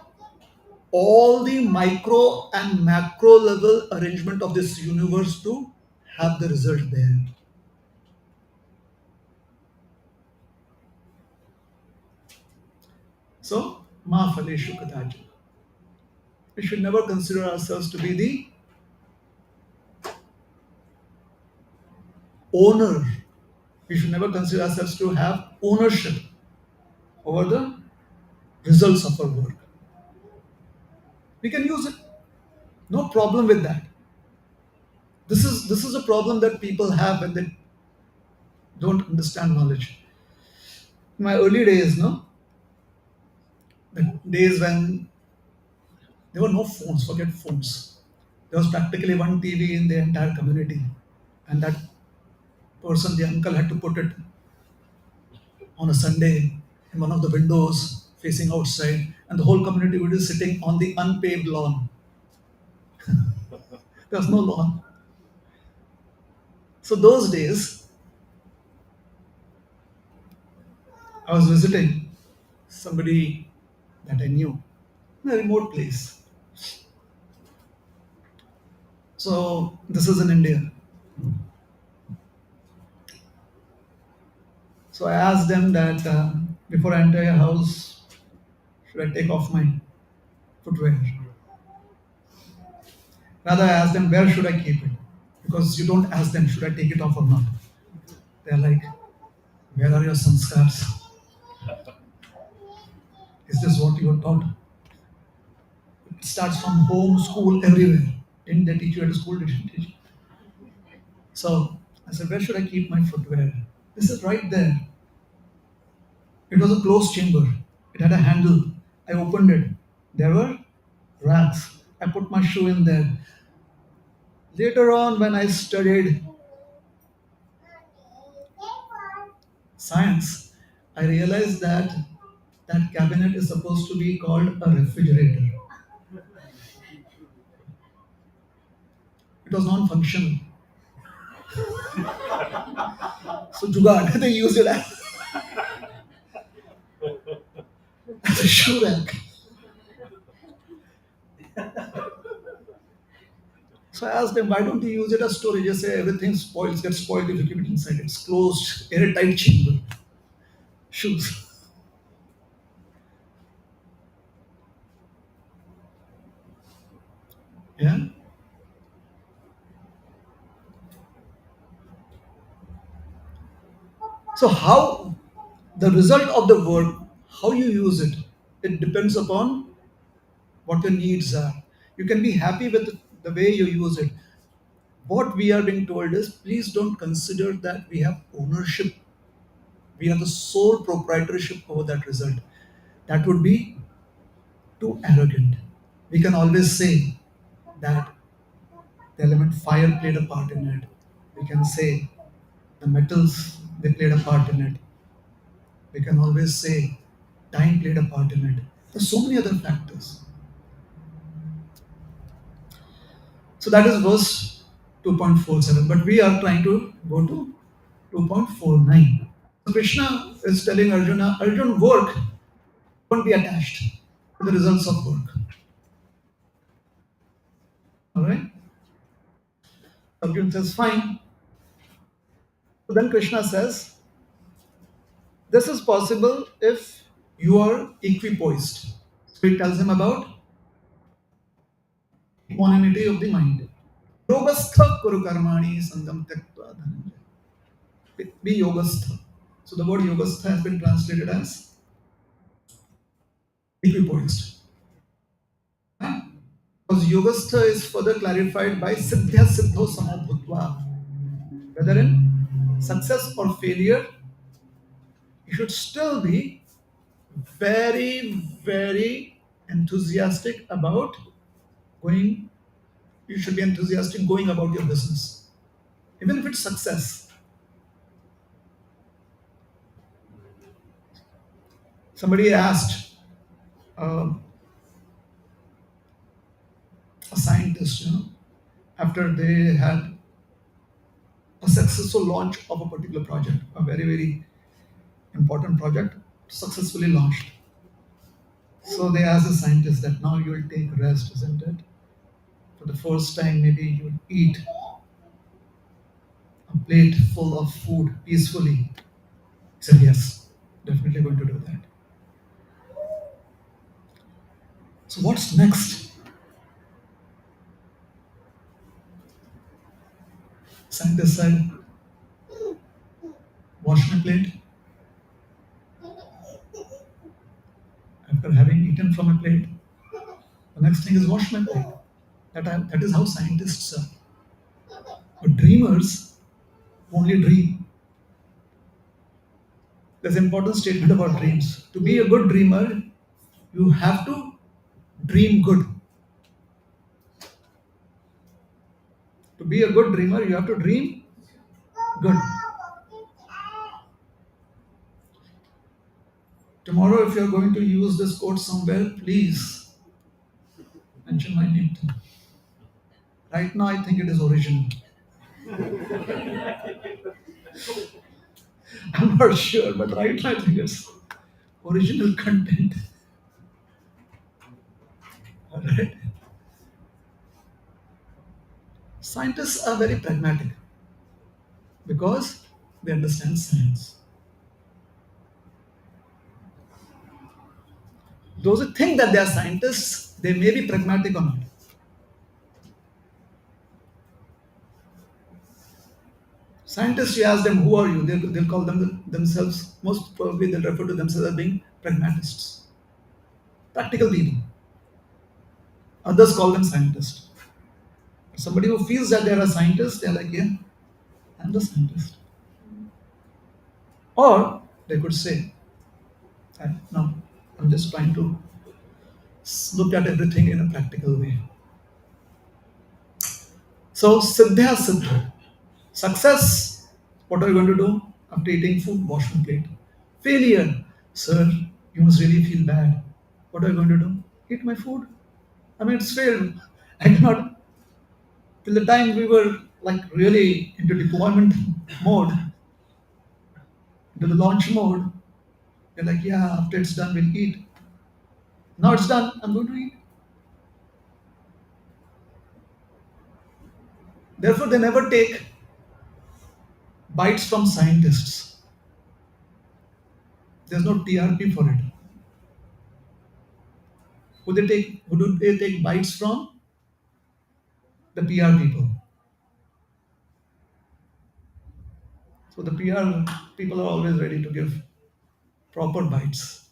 all the micro and macro level arrangement of this universe to have the result there. So, ma phaleshu kadachana. We should never consider ourselves to be the owner. We should never consider ourselves to have ownership over the results of our work. We can use it. No problem with that. This is a problem that people have when they don't understand knowledge. In my early days, no, the days when there were no phones, forget phones. There was practically one TV in the entire community, and that person, the uncle, had to put it on a Sunday in one of the windows facing outside, and the whole community would be sitting on the unpaved lawn. There was no lawn. So those days, I was visiting somebody that I knew in a remote place. So this is in India. So I asked them that before I enter your house, should I take off my footwear? Rather, I asked them, where should I keep it? Because you don't ask them, should I take it off or not? They're like, where are your sanskars? Is this what you were taught? It starts from home, school, everywhere. Didn't they teach you at school? Didn't teach you? So I said, where should I keep my footwear? This is right there. It was a closed chamber. It had a handle. I opened it. There were racks. I put my shoe in there. Later on, when I studied science, I realized that that cabinet is supposed to be called a refrigerator. It was non-functional. So Jugaad, they used it as a shoe rack. So I asked them, why don't you use it as storage? Just say everything spoils, gets spoiled if you keep it inside. It's closed, airtight chamber. Shoes. Yeah. So how the result of the work, how you use it, it depends upon what your needs are. You can be happy with the way you use it. What we are being told is please don't consider that we have ownership, we have the sole proprietorship over that result. That would be too arrogant. We can always say that the element fire played a part in it. We can say the metals they played a part in it. We can always say time played a part in it. There's so many other factors. So that is verse 2.47, but we are trying to go to 2.49. So Krishna is telling Arjuna, Arjun, work, don't be attached to the results of work. Alright? Arjun says, fine. So then Krishna says, this is possible if you are equipoised. So he tells him about equanimity of the mind. Yogastha kuru karmani sangam tyaktva dhananjaya. Be yogastha. So the word yogastha has been translated as equipoised. Huh? Because yogastha is further clarified by siddhya siddho samabhutva. Whether in success or failure, you should still be very, very enthusiastic about going. You should be enthusiastic going about your business, even if it's success. Somebody asked a scientist, after they had a successful launch of a particular project, a very, very important project, successfully launched. So they asked the scientist that now you will take rest, isn't it? For the first time, maybe you will eat a plate full of food peacefully. He said, yes, definitely going to do that. So what's next? Scientist said, wash my plate. After having eaten from a plate, the next thing is wash my plate. That is how scientists are. But dreamers only dream. There's an important statement about dreams. To be a good dreamer, you have to dream good. To be a good dreamer, you have to dream good. Tomorrow, if you're going to use this quote somewhere, please mention my name too. Right now, I think it is original. I'm not sure, but right now, I think it's original content. Alright. Scientists are very pragmatic because they understand science. Those who think that they are scientists, they may be pragmatic or not. Scientists, you ask them, who are you? They'll call themselves, most probably they'll refer to themselves as being pragmatists, practical people. Others call them scientists. Somebody who feels that they're a scientist, they're like, yeah, I'm the scientist. Or they could say, no, I'm just trying to look at everything in a practical way. So, siddhya siddha. Success, what are you going to do? After eating food, wash my plate. Failure, sir, you must really feel bad. What are you going to do? Eat my food. I mean, it's failed. I cannot. Till the time we were like really into deployment mode, into the launch mode, they're like, yeah, after it's done, we'll eat. Now it's done, I'm going to eat. Therefore, they never take bites from scientists. There's no TRP for it. Who do they take bites from? The PR people. So the PR people are always ready to give proper bites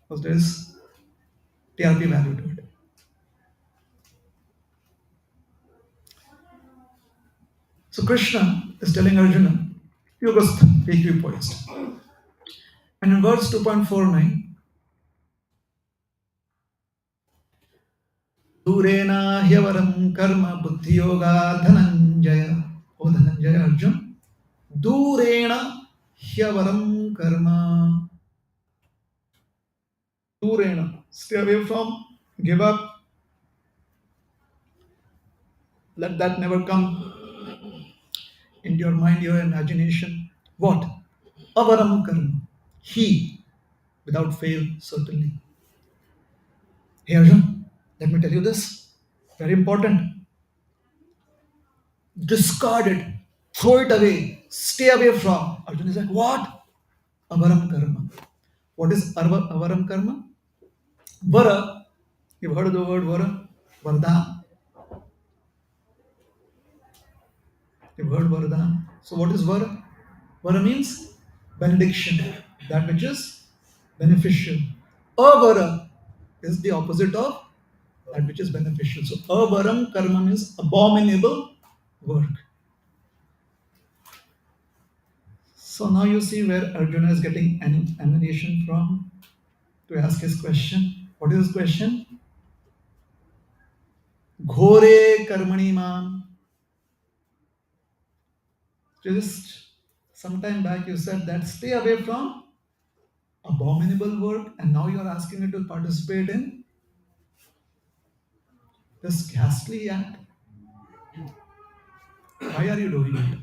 because there is TRP value to it. So Krishna is telling Arjuna, Yogastha, equipoised. And in verse 2.49, Durena Hyavaram Karma Buddhi Yoga Dhananjaya. O Dhananjaya Arjuna. Durena Hyavaram Karma. Durena. Stay away from, give up, let that never come into your mind, your imagination. What? Avaram Karma. He, without fail, certainly. Hey Arjun, let me tell you this. Very important. Discard it, throw it away, stay away from. Arjun is like, what? Avaram karma. What is avaram karma? Vara. You've heard of the word vara? Vardhan. You've heard vardhan. So what is vara? Vara means benediction, that which is beneficial. Avara is the opposite of that which is beneficial. So avaram karma means abominable work. So now you see where Arjuna is getting an ammunition from to ask his question. What is his question? Ghore karmani mam. Just some time back you said that stay away from abominable work, and now you are asking me to participate in this ghastly act. Why are you doing it?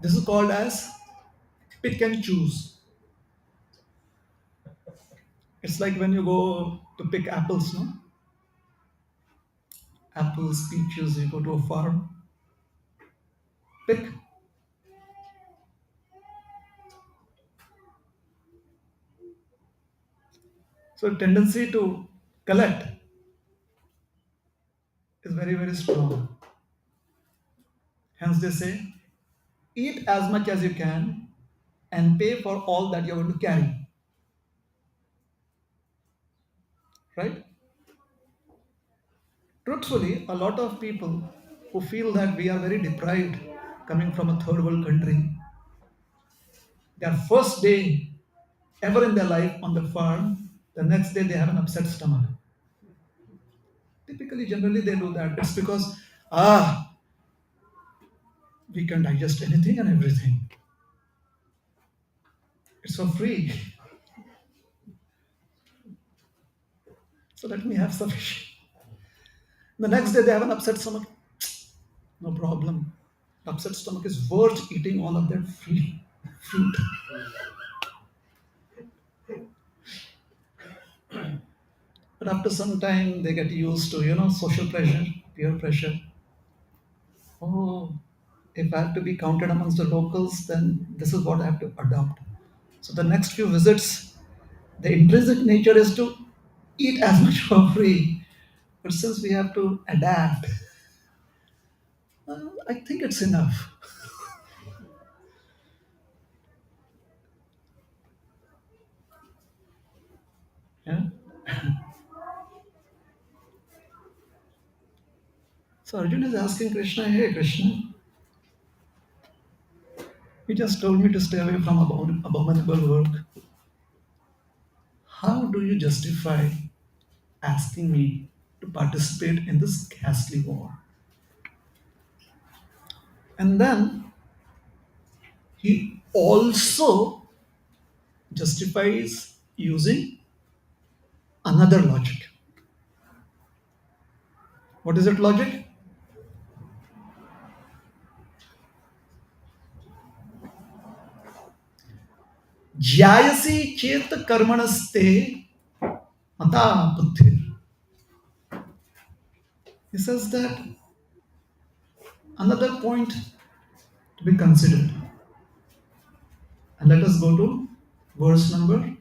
This is called as pick and choose. It's like when you go to pick apples, no? Apples, peaches, you go to a farm, pick. So tendency to collect is very, very strong. Hence they say, eat as much as you can and pay for all that you're going to carry. Right? Truthfully, a lot of people who feel that we are very deprived coming from a third world country, their first day ever in their life on the farm, the next day they have an upset stomach. Typically, generally they do that. It's because, we can digest anything and everything. It's for free. So let me have sufficient. The next day they have an upset stomach. No problem. Upset stomach is worth eating all of that free fruit. But after some time, they get used to, social pressure, peer pressure. Oh, if I have to be counted amongst the locals, then this is what I have to adopt. So the next few visits, the intrinsic nature is to eat as much for free. But since we have to adapt, I think it's enough. Yeah. So Arjuna is asking Krishna, hey Krishna, you just told me to stay away from abominable work. How do you justify asking me to participate in this ghastly war? And then he also justifies using another logic. What is it logic? Jyayasi chet karmanaste mata buddhir. He says that another point to be considered. And let us go to verse number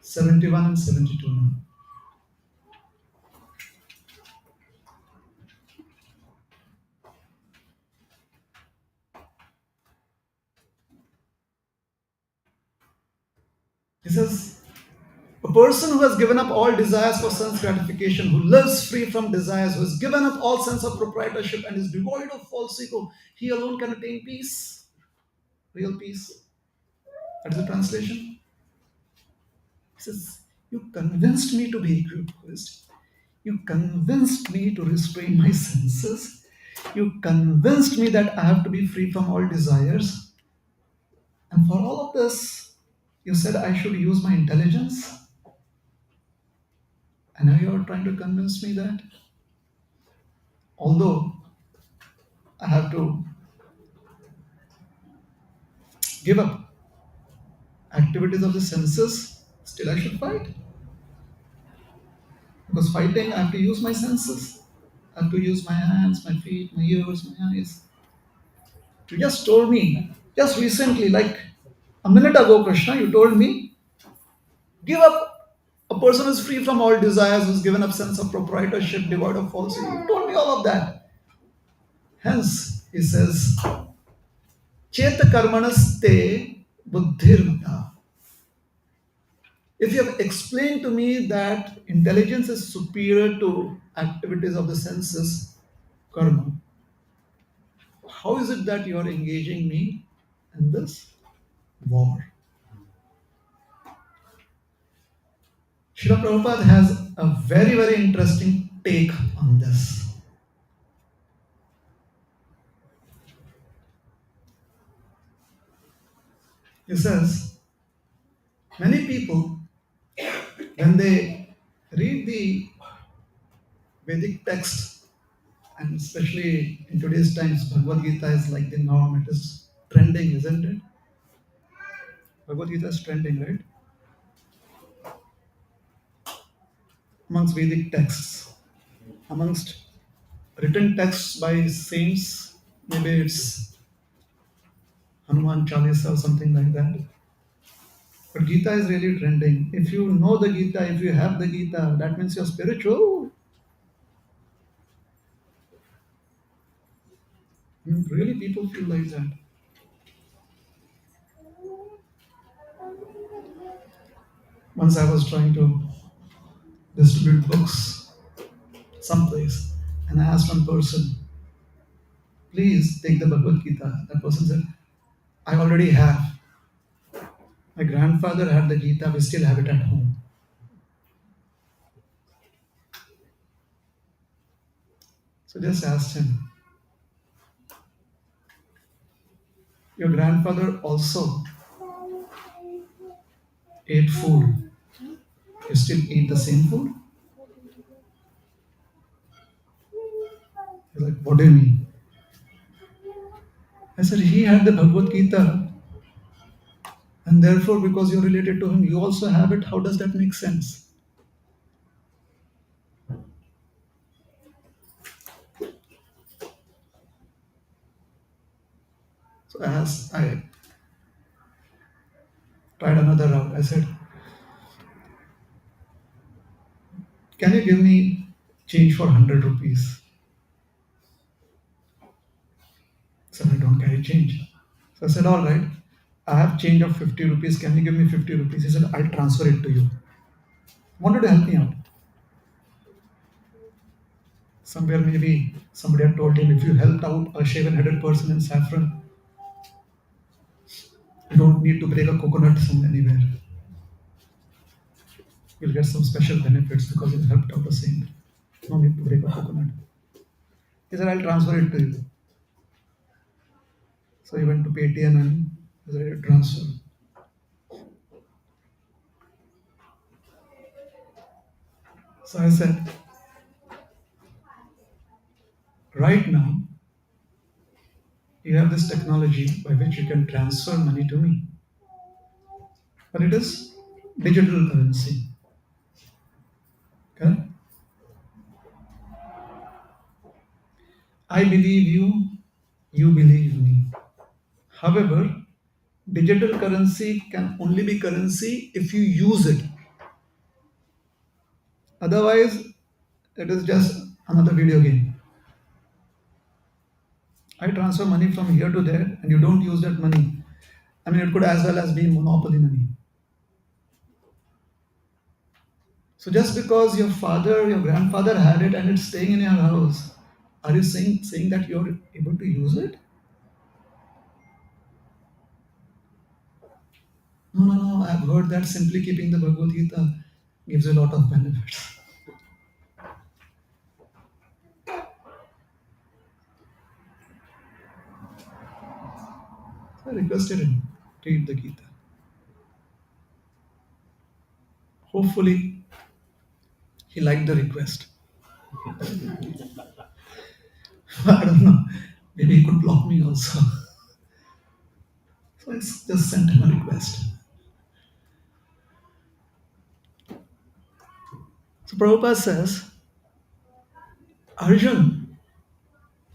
71 and 72 now. He says, a person who has given up all desires for sense gratification, who lives free from desires, who has given up all sense of proprietorship and is devoid of false ego, he alone can attain peace, real peace. That is the translation. He says, you convinced me to be egoist. You convinced me to restrain my senses. You convinced me that I have to be free from all desires. And for all of this, you said I should use my intelligence. And now you are trying to convince me that although I have to give up activities of the senses, still I should fight. Because fighting, I have to use my senses. I have to use my hands, my feet, my ears, my eyes. You just told me, just recently, like a minute ago, Krishna, you told me, give up. A person is free from all desires, who's given up sense of proprietorship, devoid of falsehood. You told me all of that. Hence, he says, Cheta karmanaste buddhirmata. If you have explained to me that intelligence is superior to activities of the senses, karma, how is it that you are engaging me in this war? Srila Prabhupada has a very, very interesting take on this. He says, many people, when they read the Vedic text, and especially in today's times, Bhagavad Gita is like the norm, it is trending, isn't it? Bhagavad Gita is trending, right? Amongst Vedic texts, amongst written texts by saints, maybe it's Hanuman Chalisa or something like that. But Gita is really trending. If you know the Gita, if you have the Gita, that means you're spiritual. I mean, really, people feel like that. Once I was trying to distribute books someplace, and I asked one person, please take the Bhagavad Gita. That person said, I already have. My grandfather had the Gita, we still have it at home. So just asked him, your grandfather also ate food. You still eat the same food? He's like, what do you mean? I said, he had the Bhagavad Gita, and therefore, because you're related to him, you also have it. How does that make sense? So I tried another route. I said, can you give me change for 100 rupees? He said, I don't carry change. So I said, all right, I have change of 50 rupees. Can you give me 50 rupees? He said, I'll transfer it to you. Wanted to help me out. Somewhere maybe somebody had told him, if you helped out a shaven-headed person in saffron, you don't need to break a coconut from anywhere. You'll get some special benefits because you helped out a saint. No need to break a coconut. He said, I'll transfer it to you. So he went to Paytm and he was ready to transfer. So I said, Right now, you have this technology by which you can transfer money to me, but it is digital currency. Correct? I believe you, you believe me. However, digital currency can only be currency if you use it. Otherwise, it is just another video game. I transfer money from here to there and you don't use that money. I mean, it could as well as be monopoly money. So just because your father, your grandfather had it and it's staying in your house, are you saying that you're able to use it? No, no, no. I've heard that simply keeping the Bhagavad Gita gives you a lot of benefits. So I requested him to read the Gita. Hopefully, he liked the request. I don't know. Maybe he could block me also. So I just sent him a request. So Prabhupada says, Arjun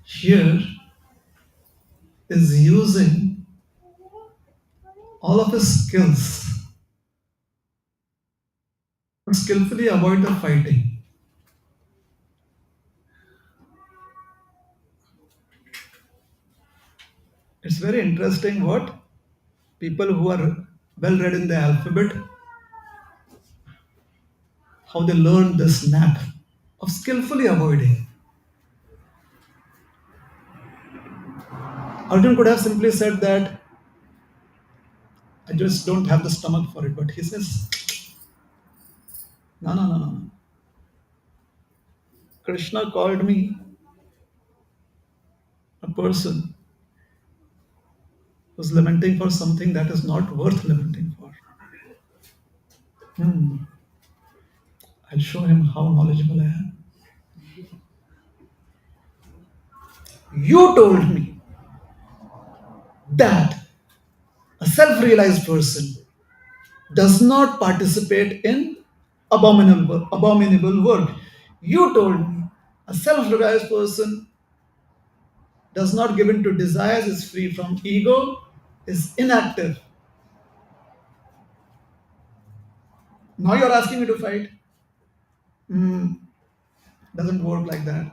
here is using all of his skills to skillfully avoid the fighting. It's very interesting what people who are well read in the alphabet, how they learn this knack of skillfully avoiding. Arjun could have simply said that I just don't have the stomach for it, but he says, no, no, no, no, no. Krishna called me a person who's lamenting for something that is not worth lamenting for. Hmm. I'll show him how knowledgeable I am. You told me that a self realized person does not participate in abominable work. You told me a self realized person does not give in to desires, is free from ego, is inactive. Now you're asking me to fight? Hmm. Doesn't work like that.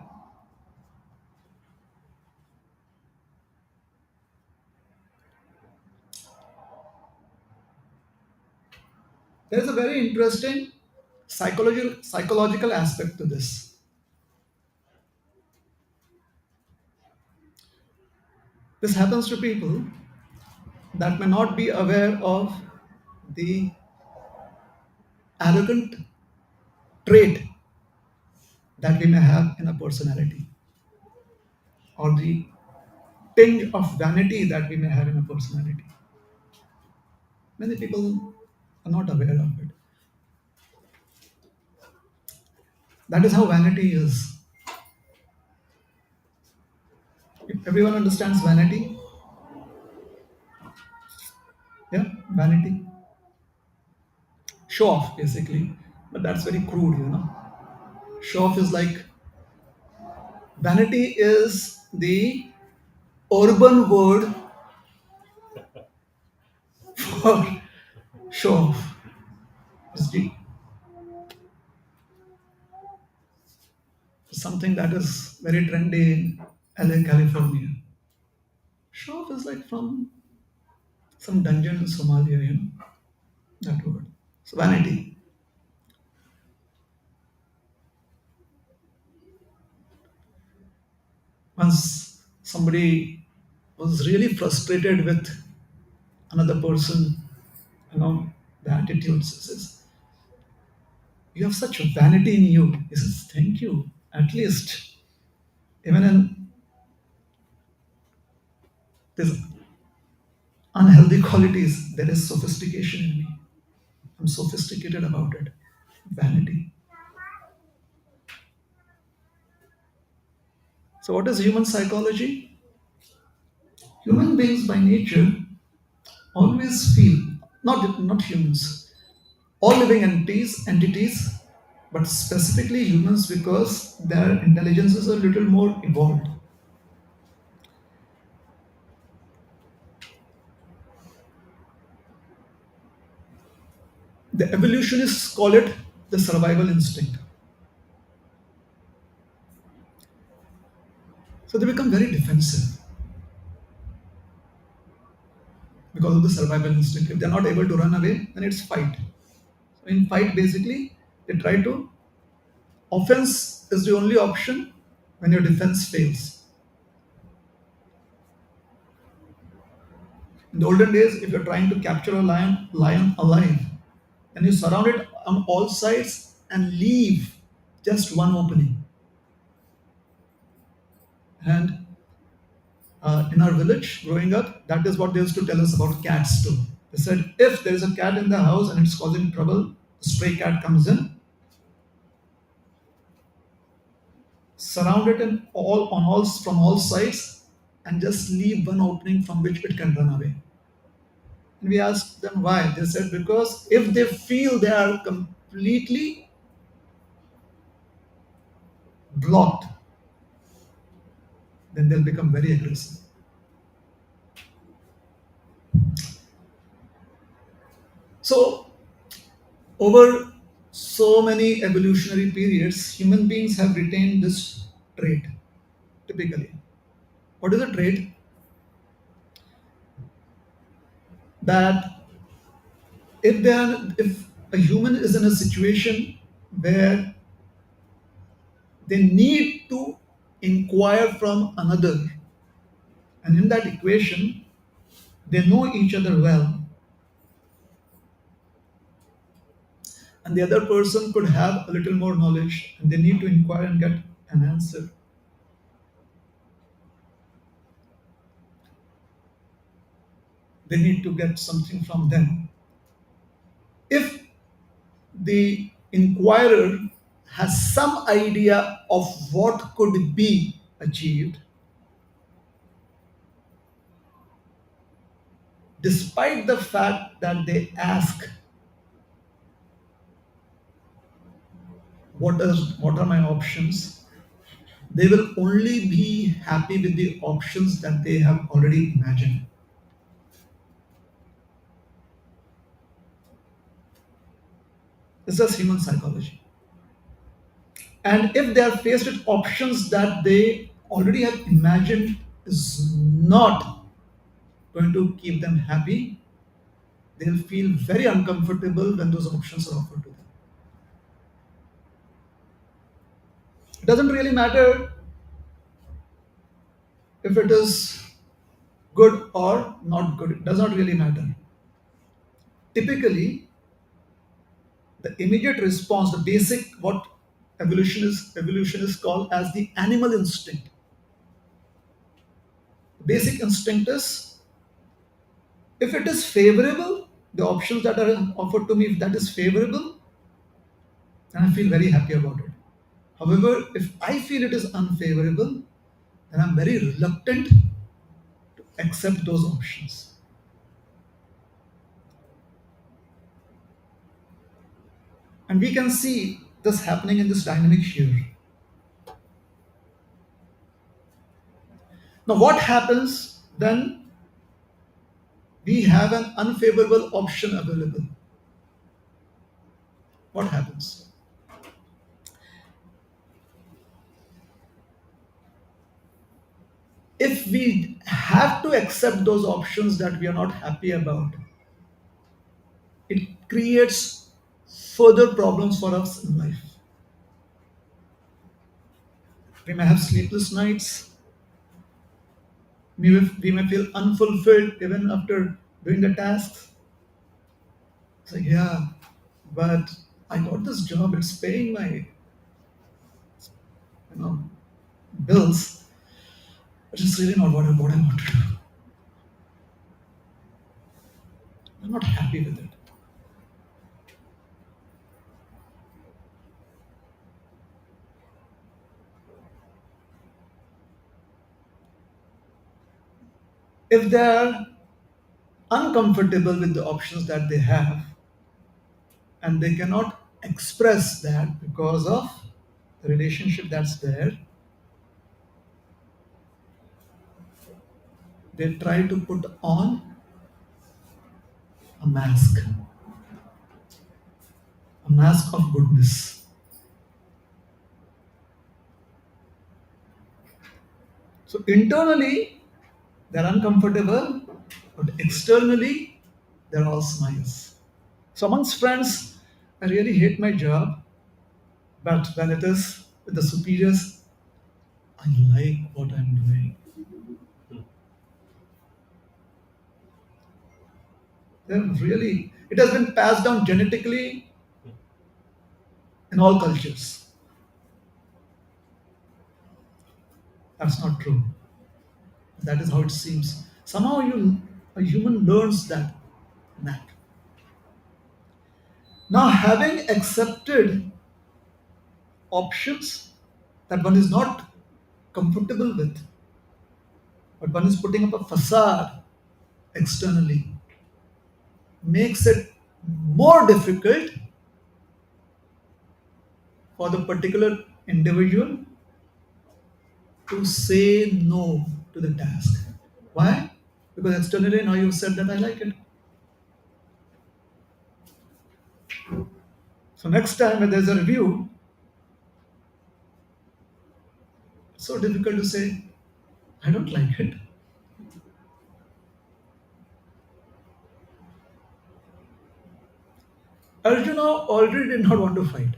There is a very interesting psychological aspect to this. This happens to people that may not be aware of the arrogant trait that we may have in a personality or the tinge of vanity that we may have in a personality. Many people are not aware of it. That is how vanity is. If everyone understands vanity, yeah, vanity. Show off, basically. But that's very crude. Show off is like vanity is the urban word for show off. It's something that is very trendy in LA, California. Show off is like from some dungeon in Somalia, that word. So vanity. Once somebody was really frustrated with another person, the attitude says, you have such vanity in you. He says, thank you. At least, even in these unhealthy qualities, there is sophistication in me. I'm sophisticated about it. Vanity. So, what is human psychology? Human beings by nature always feel, not humans, all living entities, but specifically humans because their intelligence is a little more evolved. The evolutionists call it the survival instinct. So they become very defensive because of the survival instinct. If they're not able to run away, then it's fight. So in fight, basically, they try to, offense is the only option when your defense fails. In the olden days, if you're trying to capture a lion alive, then you surround it on all sides and leave just one opening. And in our village, growing up, that is what they used to tell us about cats too. They said if there is a cat in the house and it's causing trouble, a stray cat comes in, surround it in all on all from all sides, and just leave one opening from which it can run away. And we asked them why. They said because if they feel they are completely blocked, then they'll become very aggressive. So, over so many evolutionary periods, human beings have retained this trait typically. What is a trait? That if a human is in a situation where they need to inquire from another, and in that equation, they know each other well, and the other person could have a little more knowledge, and they need to inquire and get an answer. They need to get something from them. If the inquirer has some idea of what could be achieved, despite the fact that they ask, what are my options, they will only be happy with the options that they have already imagined. This is human psychology. And if they are faced with options that they already have imagined is not going to keep them happy, they'll feel very uncomfortable when those options are offered to them. It doesn't really matter if it is good or not good, it does not really matter. Typically, the immediate response, the basic, what evolution is called as the animal instinct. Basic instinct is, if it is favorable, the options that are offered to me, if that is favorable, then I feel very happy about it. However, if I feel it is unfavorable, then I'm very reluctant to accept those options. And we can see this happening in this dynamic here. Now, what happens when we have an unfavorable option available? What happens? If we have to accept those options that we are not happy about, it creates further problems for us in life. We may have sleepless nights, we may feel unfulfilled even after doing the tasks. It's like, yeah, but I got this job, it's paying my know bills, but it's really not what I want to do. I'm not happy with it. If they are uncomfortable with the options that they have and they cannot express that because of the relationship that's there, they try to put on a mask of goodness. So internally, they're uncomfortable, but externally, they're all smiles. So amongst friends, I really hate my job, but when it is with the superiors, I like what I'm doing. They're really, it has been passed down genetically in all cultures. That's not true. That is how it seems. Somehow a human learns that knack. Now, having accepted options that one is not comfortable with, but one is putting up a facade externally, makes it more difficult for the particular individual to say no to the task. Why? Because externally now you've said that I like it. So next time when there's a review, it's so difficult to say, I don't like it. Arjuna already did not want to fight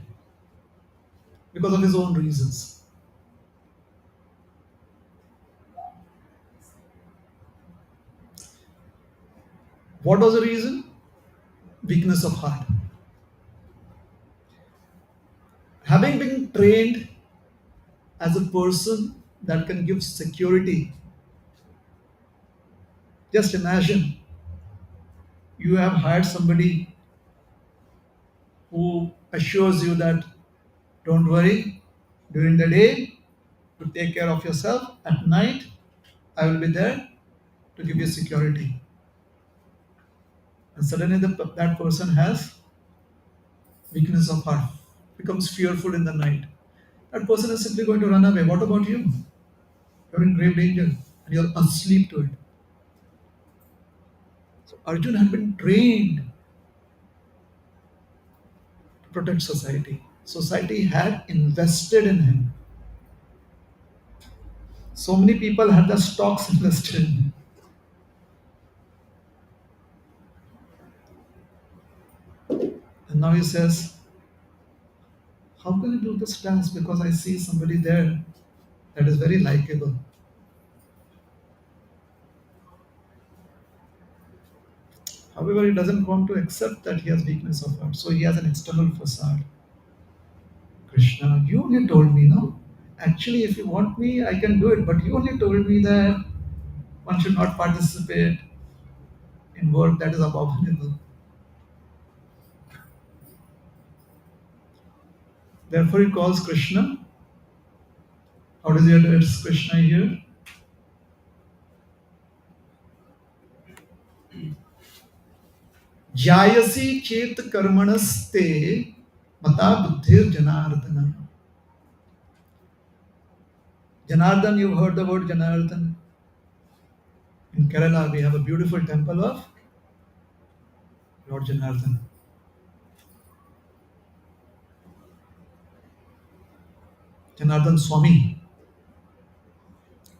because of his own reasons. What was the reason? Weakness of heart. Having been trained as a person that can give security, just imagine you have hired somebody who assures you that don't worry, during the day to take care of yourself, at night I will be there to give you security. And suddenly that person has weakness of heart, becomes fearful in the night. That person is simply going to run away. What about you? You're in grave danger and you're asleep to it. So Arjun had been trained to protect society. Society had invested in him. So many people had their stocks invested in him. And now he says, how can I do this task? Because I see somebody there that is very likable. However, he doesn't want to accept that he has weakness of heart. So he has an external facade. Krishna, you only told me, no? Actually, if you want me, I can do it. But you only told me that one should not participate in work that is abominable. Therefore, he calls Krishna. How does he address Krishna here? Jayasi chet karmanaste mata buddhir janardana. Janardhan, you've heard the word Janardhan. In Kerala, we have a beautiful temple of Lord Janardhan. Janardhan Swami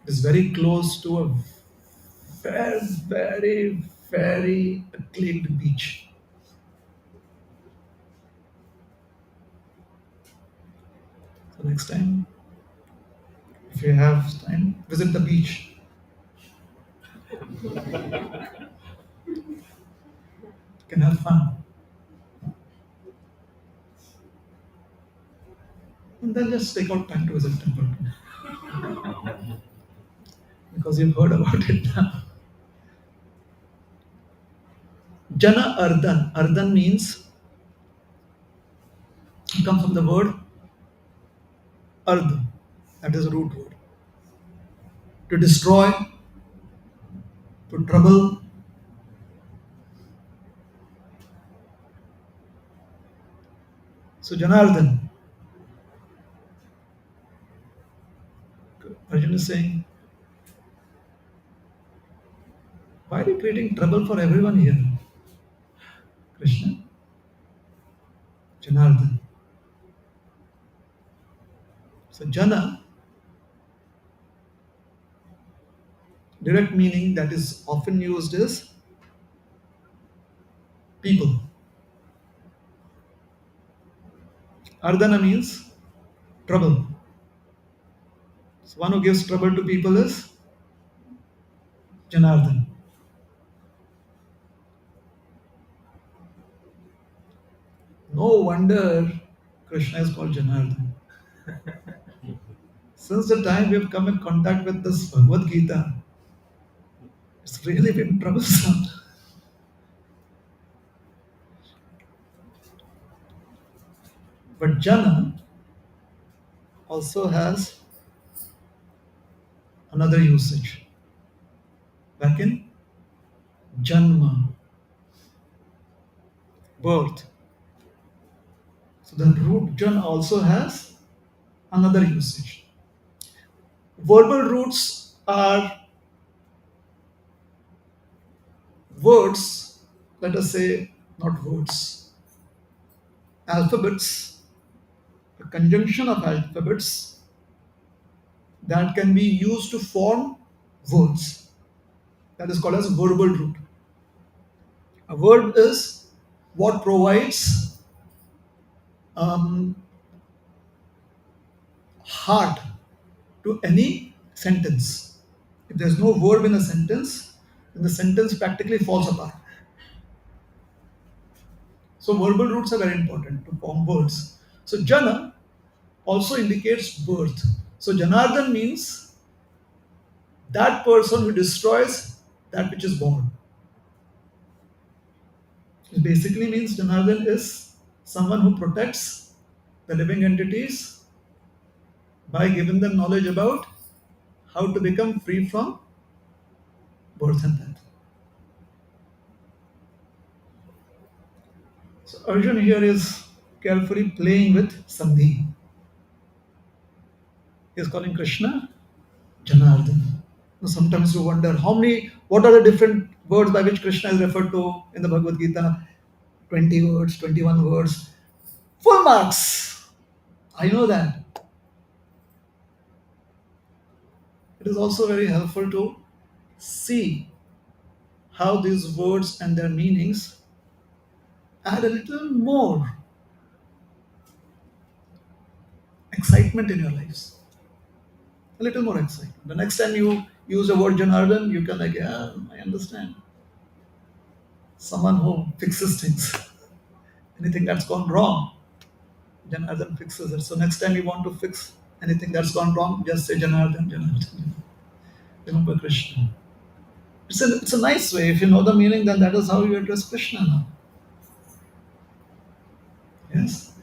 is very close to a very, very, very acclaimed beach. So next time, if you have time, visit the beach. You can have fun. And then just take out time to visit temple. Because you've heard about it now. Jana Ardhan. Ardhan means, it comes from the word Ardh. That is a root word. To destroy, to trouble. So Janardhan, Arjuna is saying, why are you creating trouble for everyone here? Krishna, Janardhan. So Jana, direct meaning that is often used is people. Ardhana means trouble. So one who gives trouble to people is Janardhan. No wonder Krishna is called Janardhan. Since the time we have come in contact with this Bhagavad Gita, it's really been troublesome. But Jana also has another usage. Back in Janma, birth. So the root Jan also has another usage. Verbal roots are words, let us say, not words, alphabets, a conjunction of alphabets that can be used to form words. That is called as verbal root. A verb is what provides um, heart to any sentence. If there's no verb in a sentence, then the sentence practically falls apart. So verbal roots are very important to form words. So Jana also indicates birth. So Janardhan means that person who destroys that which is born. It basically means Janardhan is someone who protects the living entities by giving them knowledge about how to become free from birth and death. So Arjun here is carefully playing with Sandhi. He is calling Krishna Janardhan. Now, sometimes you wonder what are the different words by which Krishna is referred to in the Bhagavad Gita? 20 words, 21 words. Full marks. I know that. It is also very helpful to see how these words and their meanings add a little more excitement in your lives. A little more excitement. The next time you use the word Janardhan, you can like, yeah, I understand. Someone who fixes things. Anything that's gone wrong, Janardhan fixes it. So next time you want to fix anything that's gone wrong, just say Janardhan, Janardhan. Remember Krishna. It's a nice way. If you know the meaning, then that is how you address Krishna now. Yes.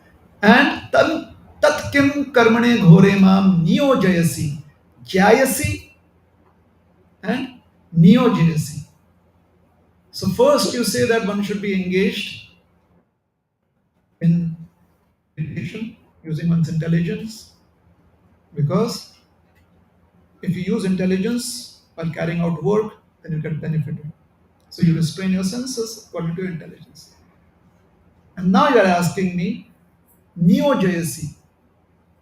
And tat kim karmane ghore mam niyojayasi. Jayasi and niyojayasi. So first you say that one should be engaged in meditation using one's intelligence, because if you use intelligence while carrying out work, then you get benefited. So you restrain your senses according to your intelligence. And now you are asking me, neo-jayasi.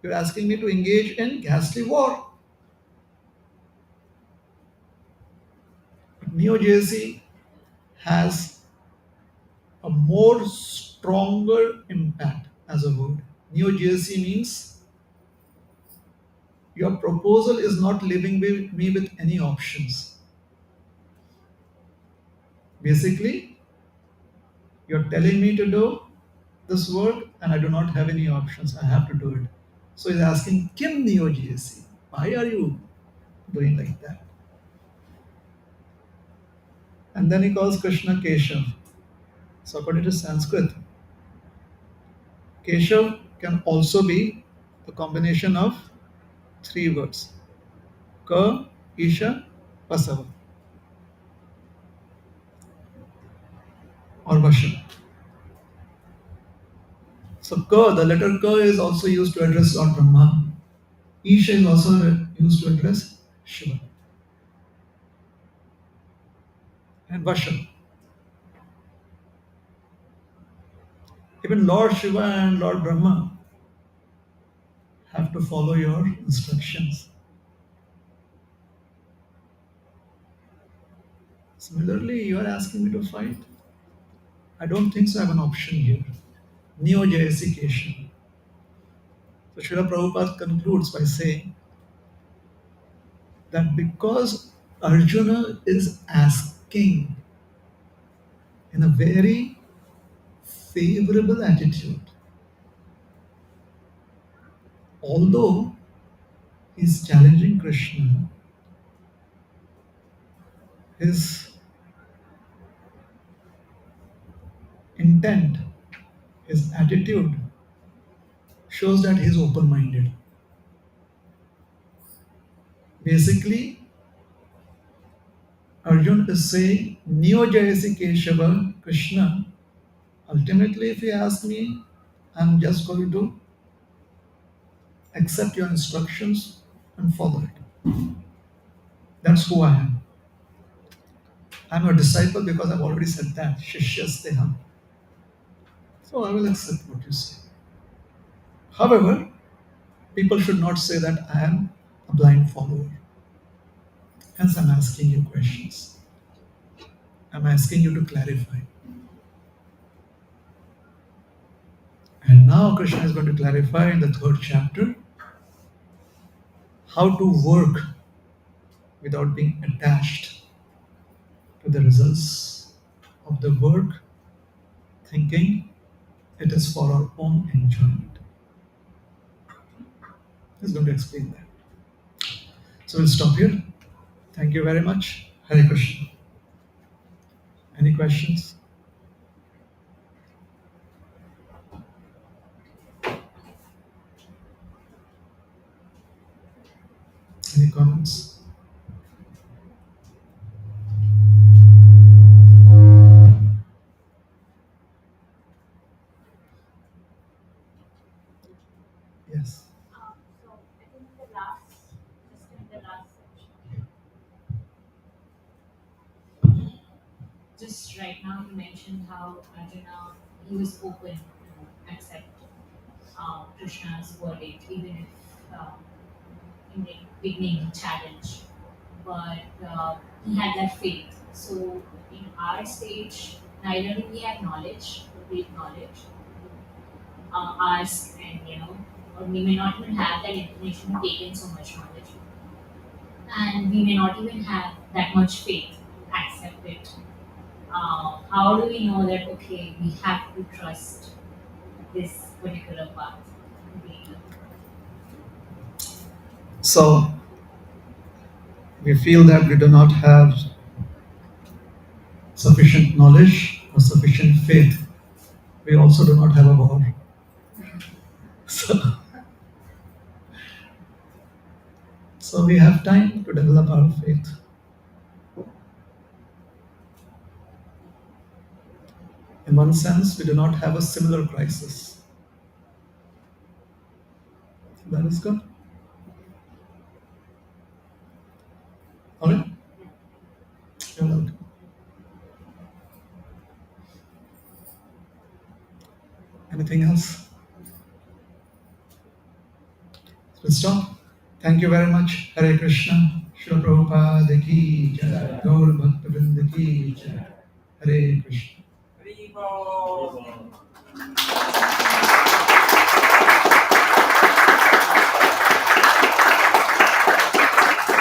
You're asking me to engage in ghastly war. But neo-jayasi has a more stronger impact as a word. Neo-jayasi means your proposal is not leaving me with any options. Basically, you're telling me to do this work and I do not have any options. I have to do it. So he's asking, Kim Niyojiyasi? Why are you doing like that? And then he calls Krishna Keshav. So according to Sanskrit, Keshav can also be a combination of three words. Ka, Isha, Pasava. or Vasha. So Ka, the letter Ka is also used to address Lord Brahma. Isha is also used to address Shiva. And Vasha. Even Lord Shiva and Lord Brahma have to follow your instructions. Similarly, you are asking me to fight. I don't think so I have an option here. Neo-Jayasication. So Srila Prabhupada concludes by saying that because Arjuna is asking in a very favorable attitude, although he's challenging Krishna, his intent, his attitude shows that he's open minded. Basically, Arjun is saying, Neo Jayasi Keshava Krishna. Ultimately, if you ask me, I'm just going to accept your instructions and follow it. That's who I am. I'm a disciple because I've already said that. Shishyasteham. So I will accept what you say. However, people should not say that I am a blind follower. Hence, I'm asking you questions. I'm asking you to clarify. And now Krishna is going to clarify in the third chapter how to work without being attached to the results of the work, thinking it is for our own enjoyment. He's going to explain that. So we'll stop here. Thank you very much. Hare Krishna. Any questions? Any comments? Yes. So I think just in the last section, just right now you mentioned how Arjuna, he was open to accept Krishna's verdict, even if in the beginning challenge, but he had that faith. So in our stage, neither do we have knowledge, complete knowledge, ask, and or we may not even have that information to take in so much knowledge, and we may not even have that much faith to accept it. How do we know that okay, we have to trust this particular path? So we feel that we do not have sufficient knowledge or sufficient faith. We also do not have a war. So we have time to develop our faith. In one sense, we do not have a similar crisis. That is good. Alright? You're welcome. Anything else? Let's stop. Thank you very much. Hare Krishna. Srila Prabhupada ki jai. Gaur Bhakta Vrinda ki jai. Hare Krishna.